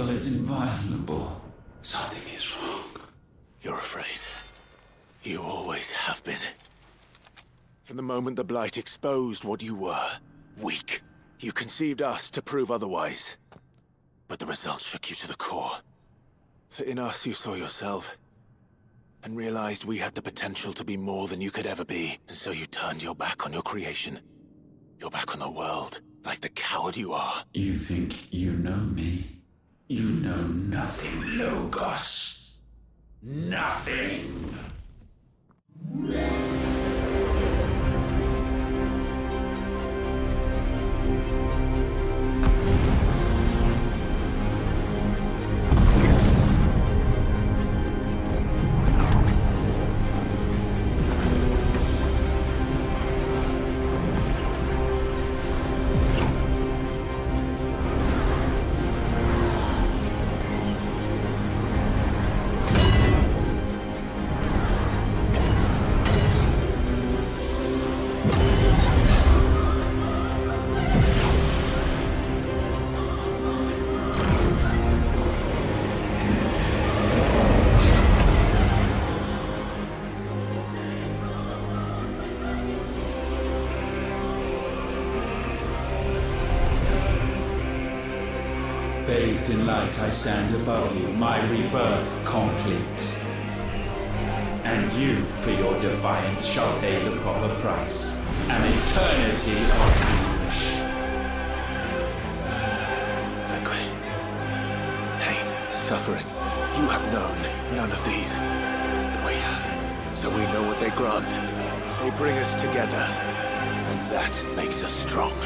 will is inviolable. Something is wrong. You're afraid. You always have been. From the moment the Blight exposed what you were, weak, you conceived us to prove otherwise. But the results shook you to the core. For in us you saw yourself, and realized we had the potential to be more than you could ever be, and so you turned your back on your creation. Your back on the world, like the coward you are. You think you know me? You know nothing, Logos. Nothing! Bathed in light, I stand above you, my rebirth complete. And you, for your defiance, shall pay the proper price. An eternity of anguish. Anguish. Pain. Suffering. You have known none of these. But we have. So we know what they grant. They bring us together. And that makes us strong.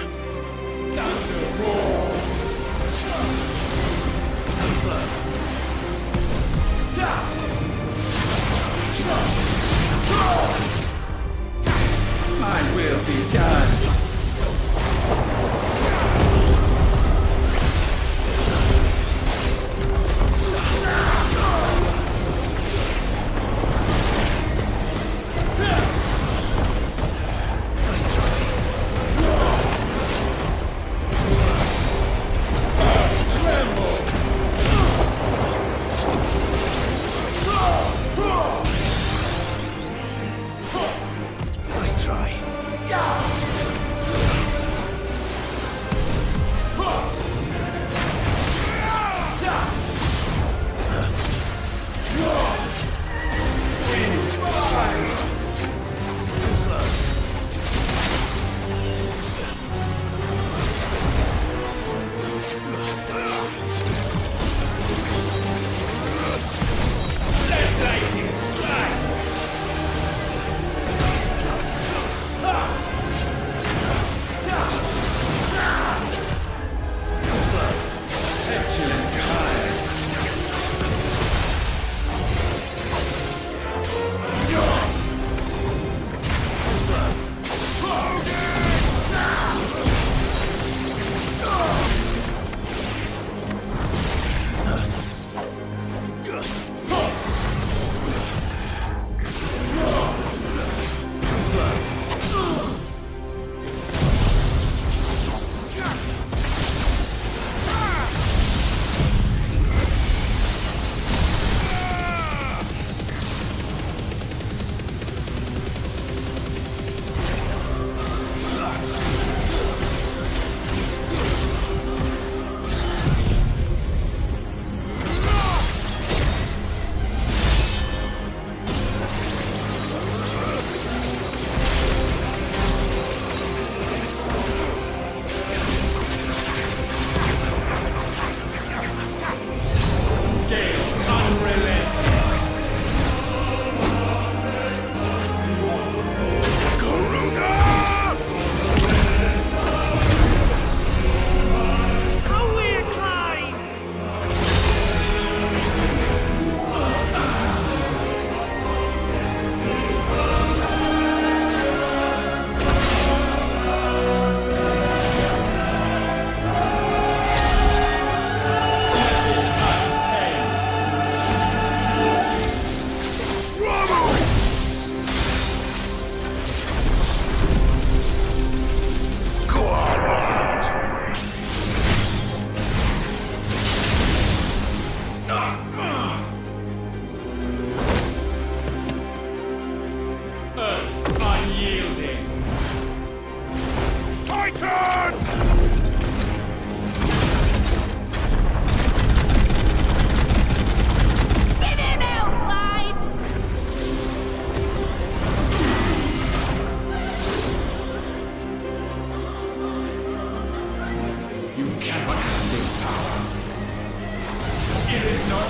My will be done. Nice try.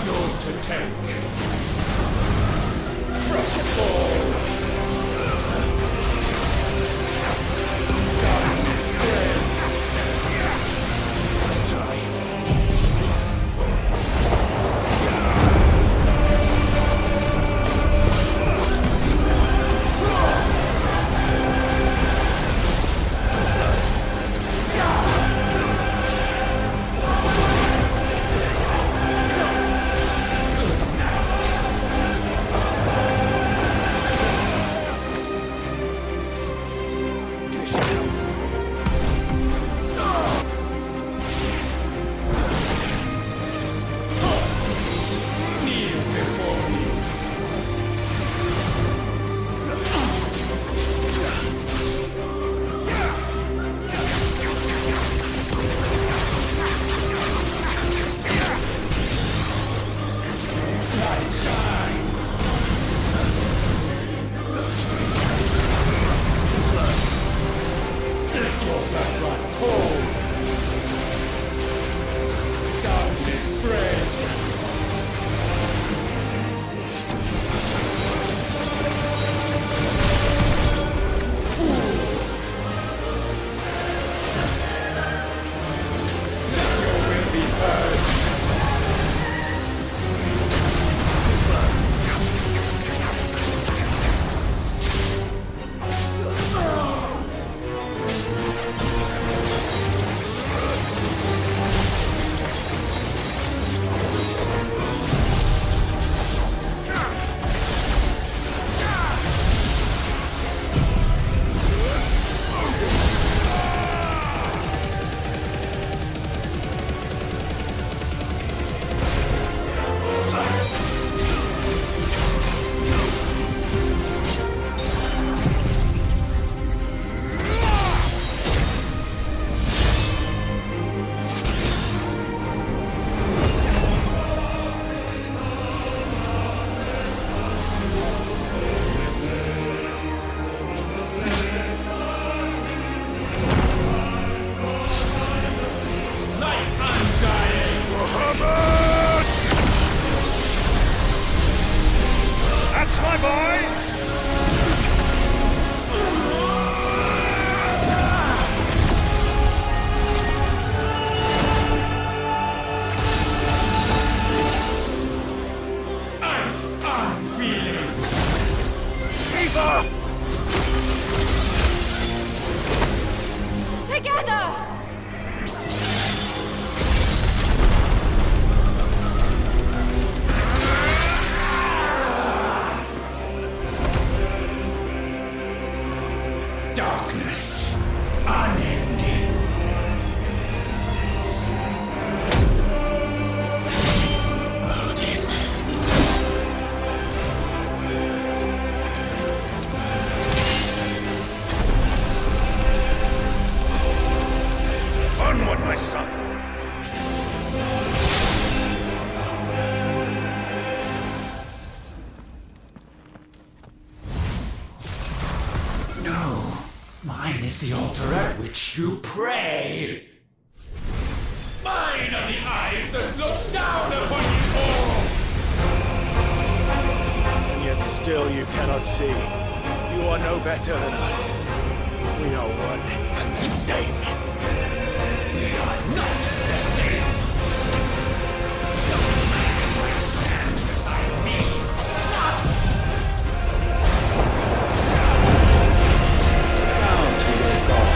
yours to take. Crush it all. That's my boy! Ice I'm feeling! Fever! Together! Darkness, unending. Odin. Onward, my son. No, mine is the altar at which you pray. Mine are the eyes that look down upon you all. And yet still you cannot see. You are no better than us. We are one and the same. We are not the same. No man will stand beside me. Down to your God.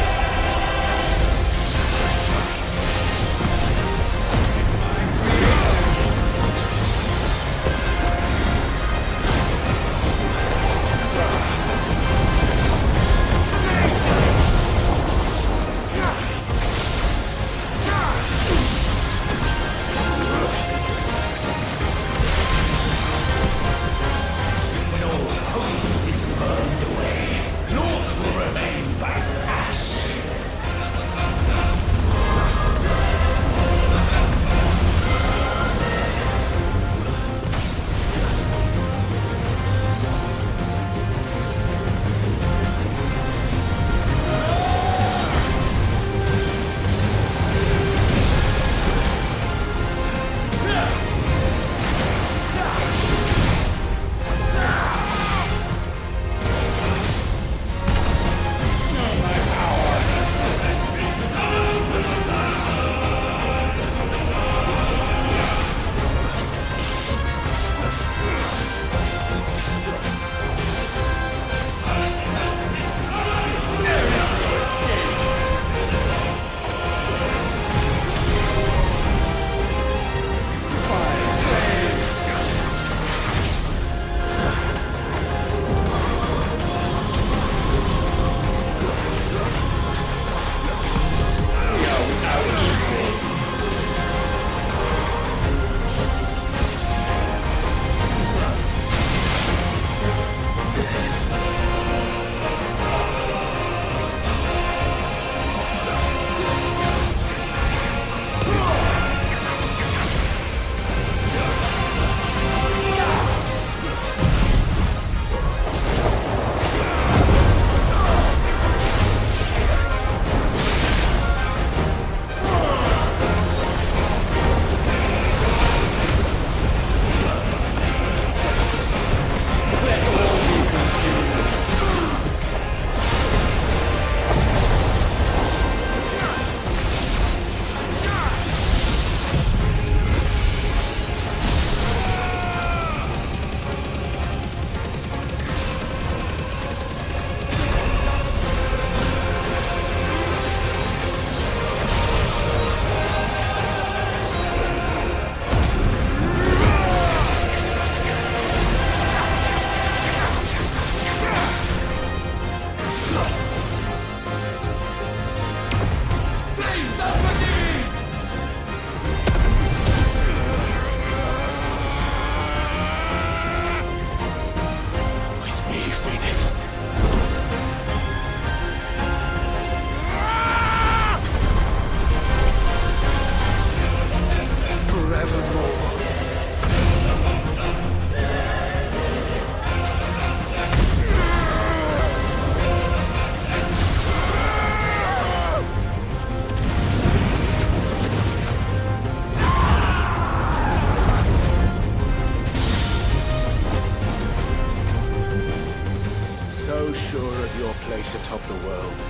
race atop the world.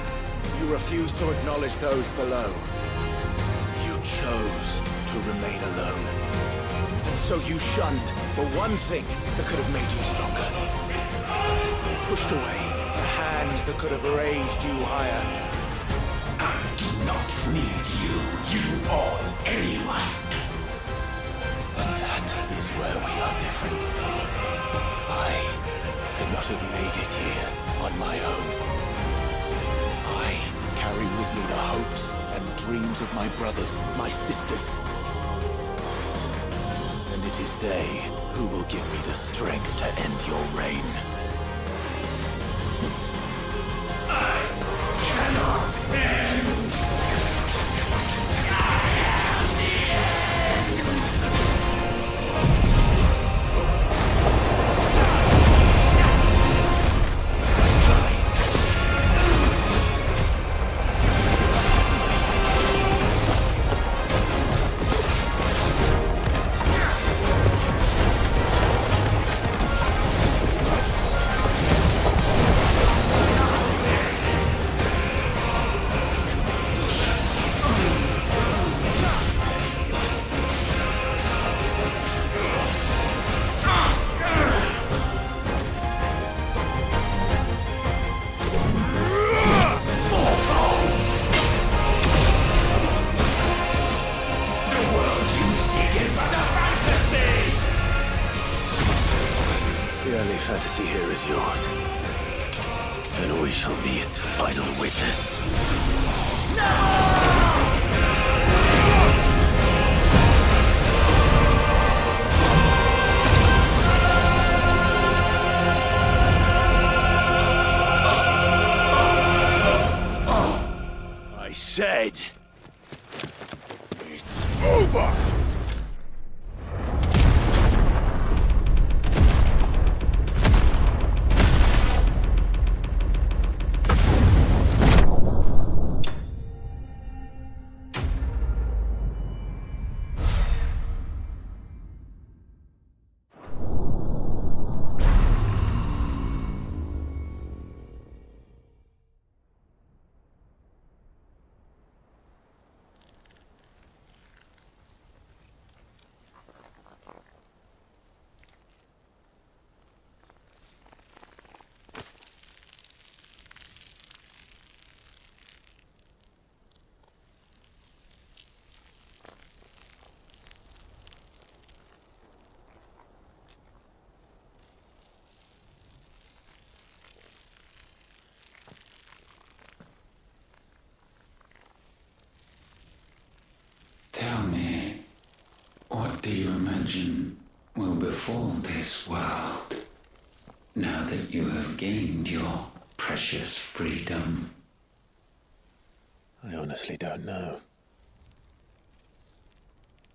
You refuse to acknowledge those below. You chose to remain alone. And so you shunned the one thing that could have made you stronger. Pushed away the hands that could have raised you higher. I do not need you or anyone. And that is where we are different. I could not have made it here on my own. I carry with me the hopes and dreams of my brothers, my sisters. And it is they who will give me the strength to end your reign. I cannot end. I am the end. Fantasy here is yours. And we shall be its final witness. I said, it's over! Tell me, what do you imagine will befall this world now that you have gained your precious freedom? I honestly don't know.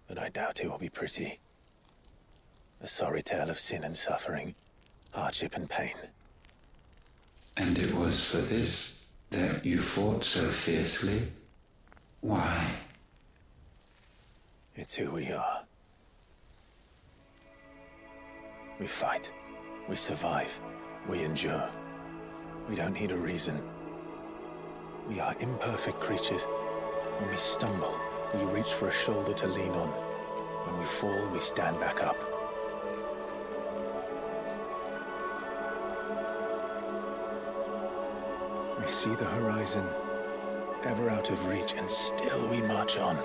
But I doubt it will be pretty. A sorry tale of sin and suffering, hardship and pain. And it was for this that you fought so fiercely? Why? It's who we are. We fight. We survive. We endure. We don't need a reason. We are imperfect creatures. When we stumble, we reach for a shoulder to lean on. When we fall, we stand back up. We see the horizon, ever out of reach, and still we march on.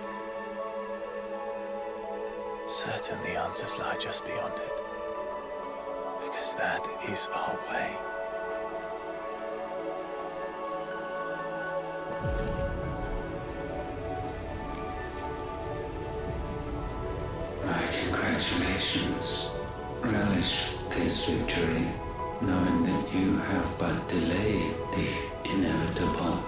Certain the answers lie just beyond it. Because that is our way. My congratulations. Relish this victory, knowing that you have but delayed the inevitable.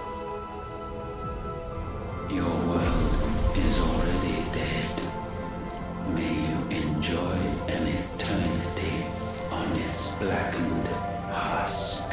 Your world is already dead. May you enjoy an eternity on its blackened husk.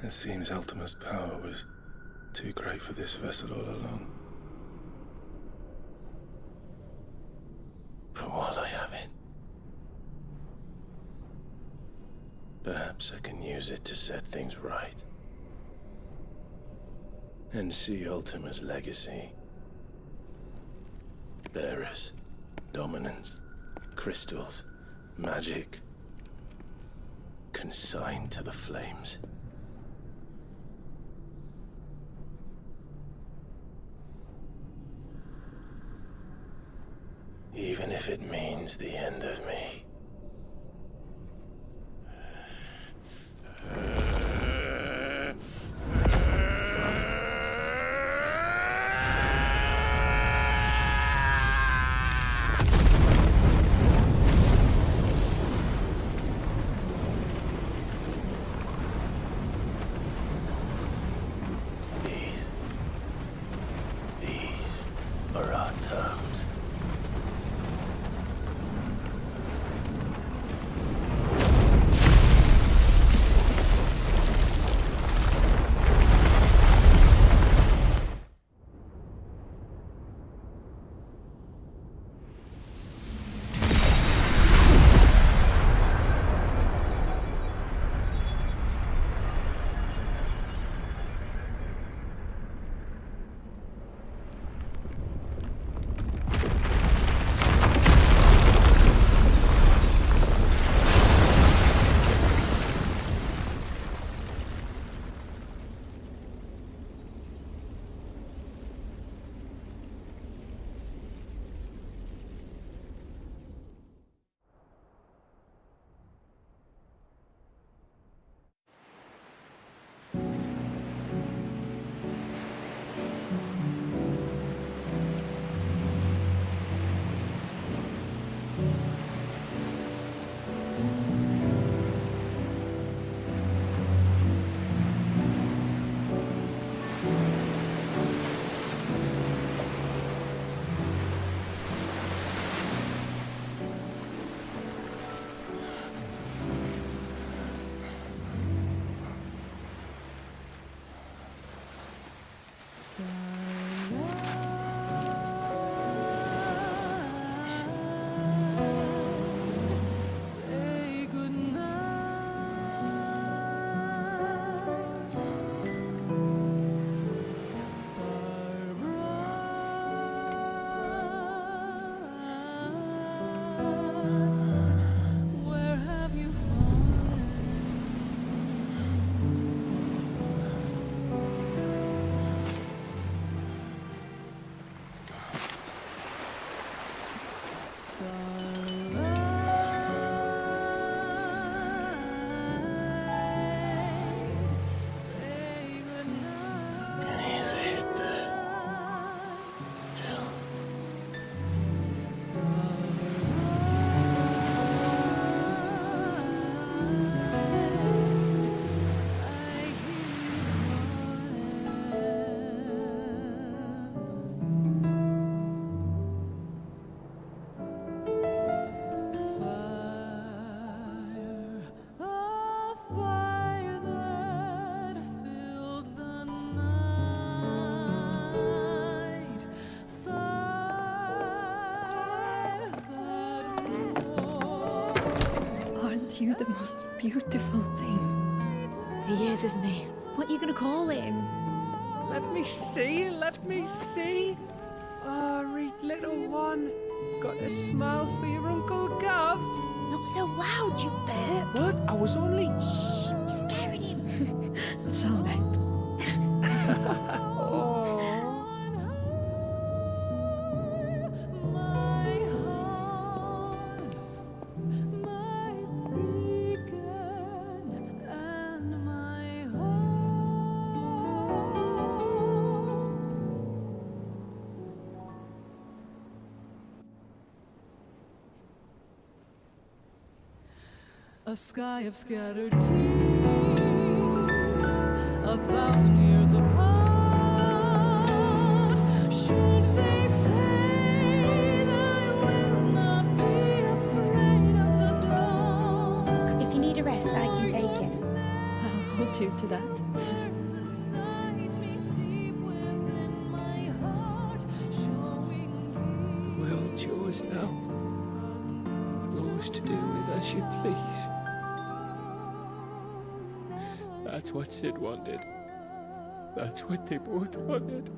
It seems Ultima's power was too great for this vessel all along. But while I have it, perhaps I can use it to set things right. And see Ultima's legacy. Bearers, dominance, crystals, magic, consigned to the flames. Even if it means the end of me. These are our terms. you the most beautiful thing. He is, isn't he? What are you gonna call him? Let me see, let me see. Oh, read little one. Got a smile for your Uncle Gav. Not so loud, you burp. What? I was only... Shh, you're scaring him. It's all right. Oh. A sky of scattered tears, 1,000 years apart. Should they fade, I will not be afraid of the dark. If you need a rest, I can take it. I'll hold you to that. The world's yours now. Yours to do with as you please. That's what Sid wanted. That's what they both wanted.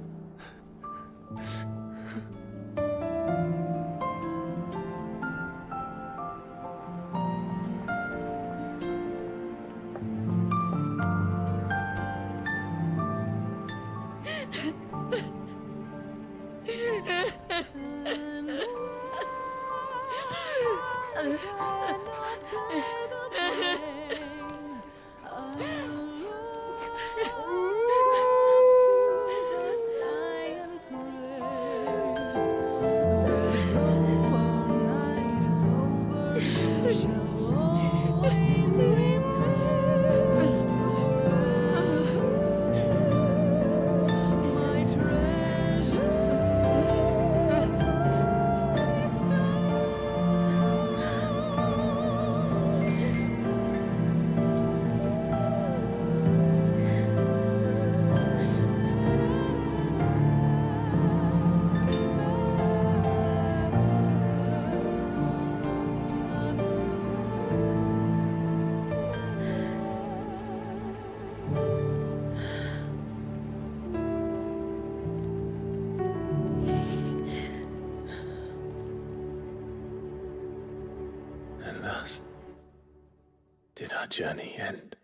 And thus did our journey end.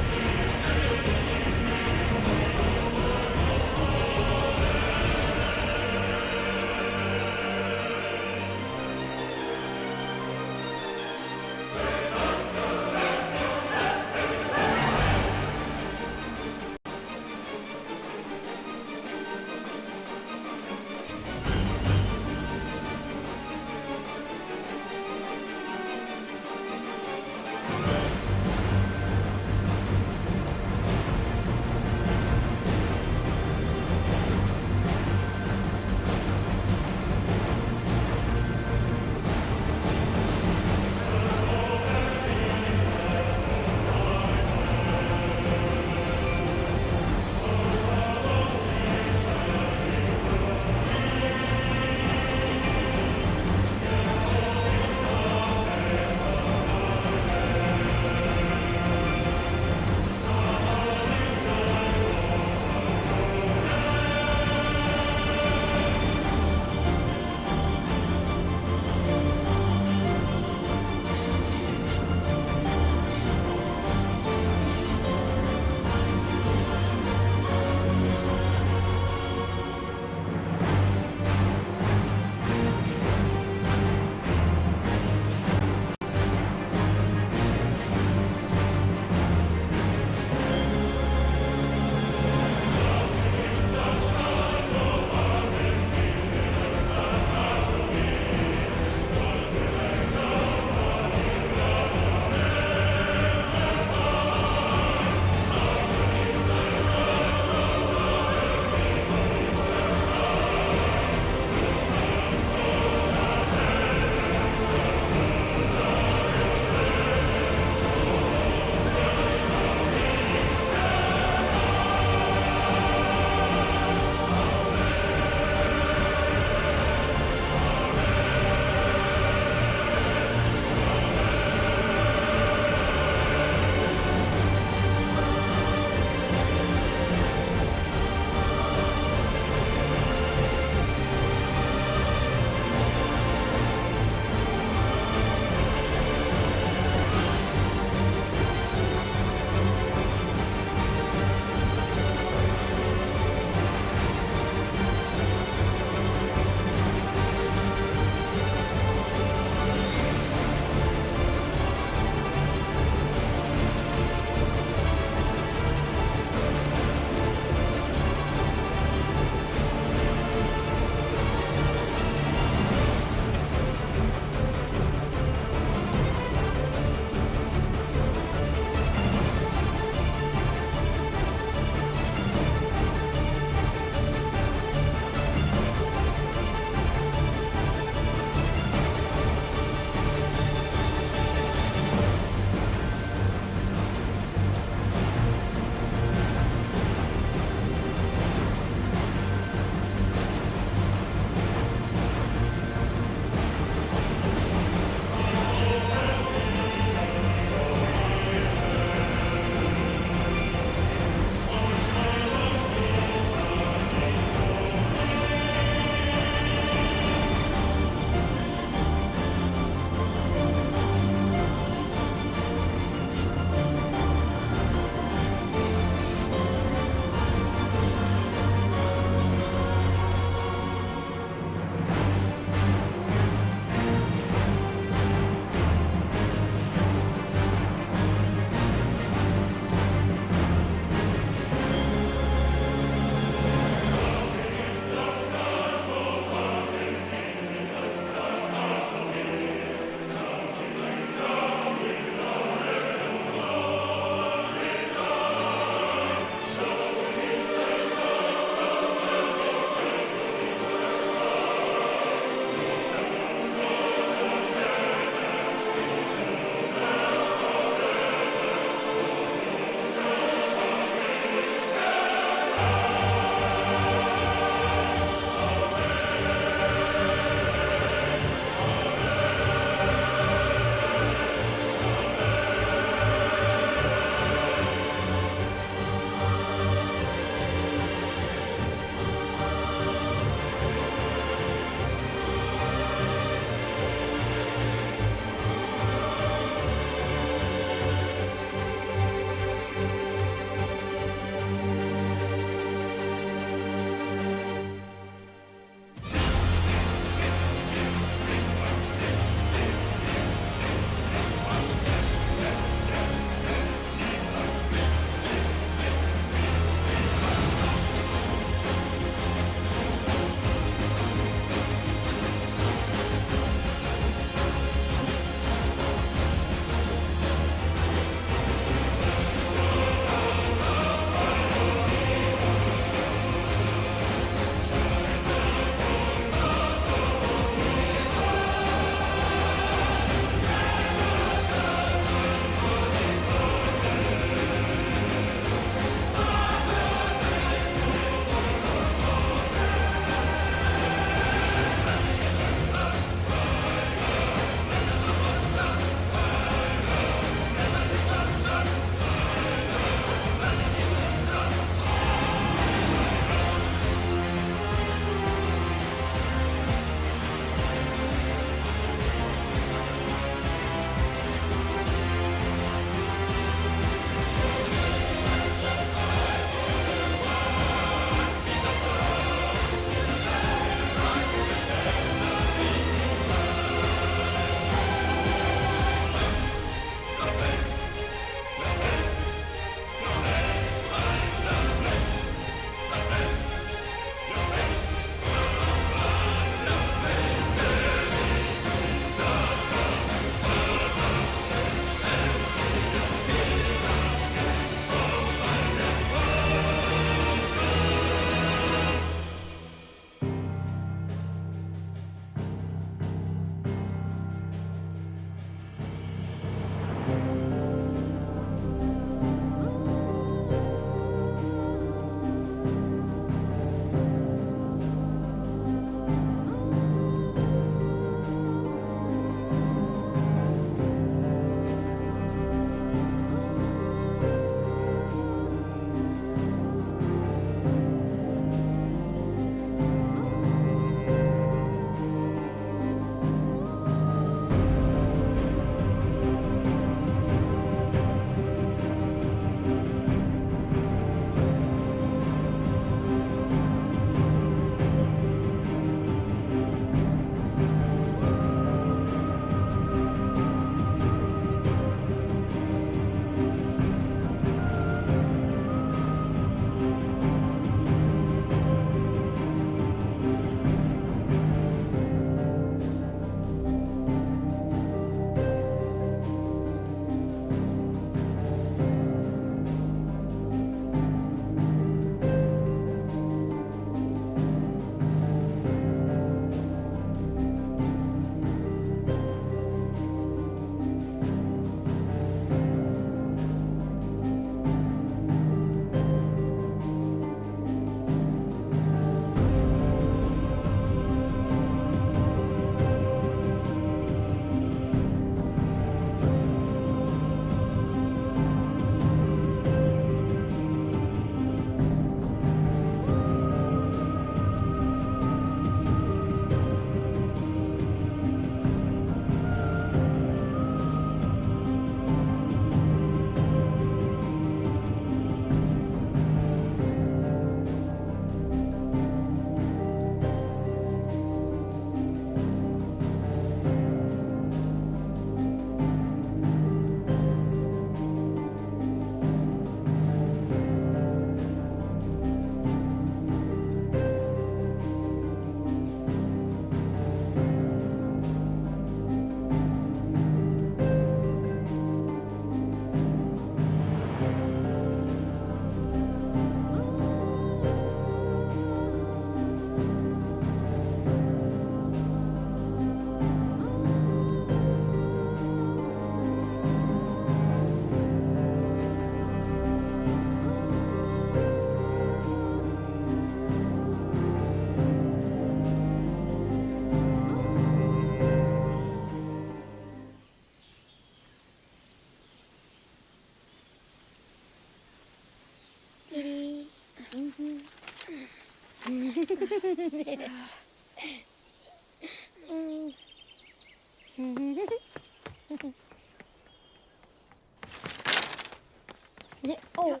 Oh.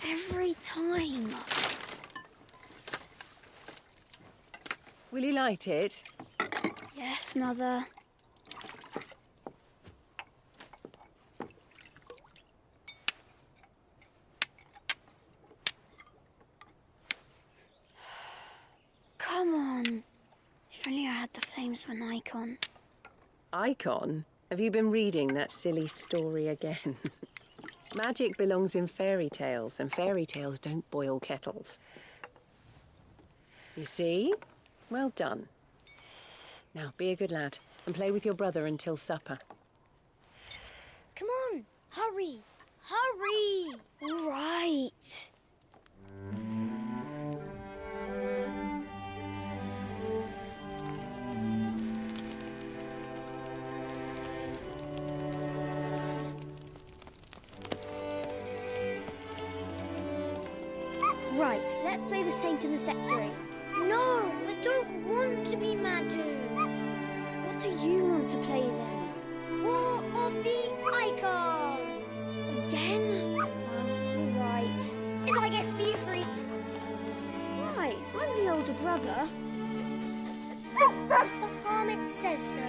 Every time. Will you light it? Yes, Mother. Come on. If only I had the flames of an icon. Icon? Have you been reading that silly story again? Magic belongs in fairy tales, and fairy tales don't boil kettles. You see? Well done. Now, be a good lad, and play with your brother until supper. Come on, hurry! Hurry! Right. Right, let's play the Saint in the Secretary. No, I don't want to be Madu. What do you want to play then? War of the Icons! Again? Well, right. And I get to be a freak. Right, I'm the older brother. Because the Hermit says so.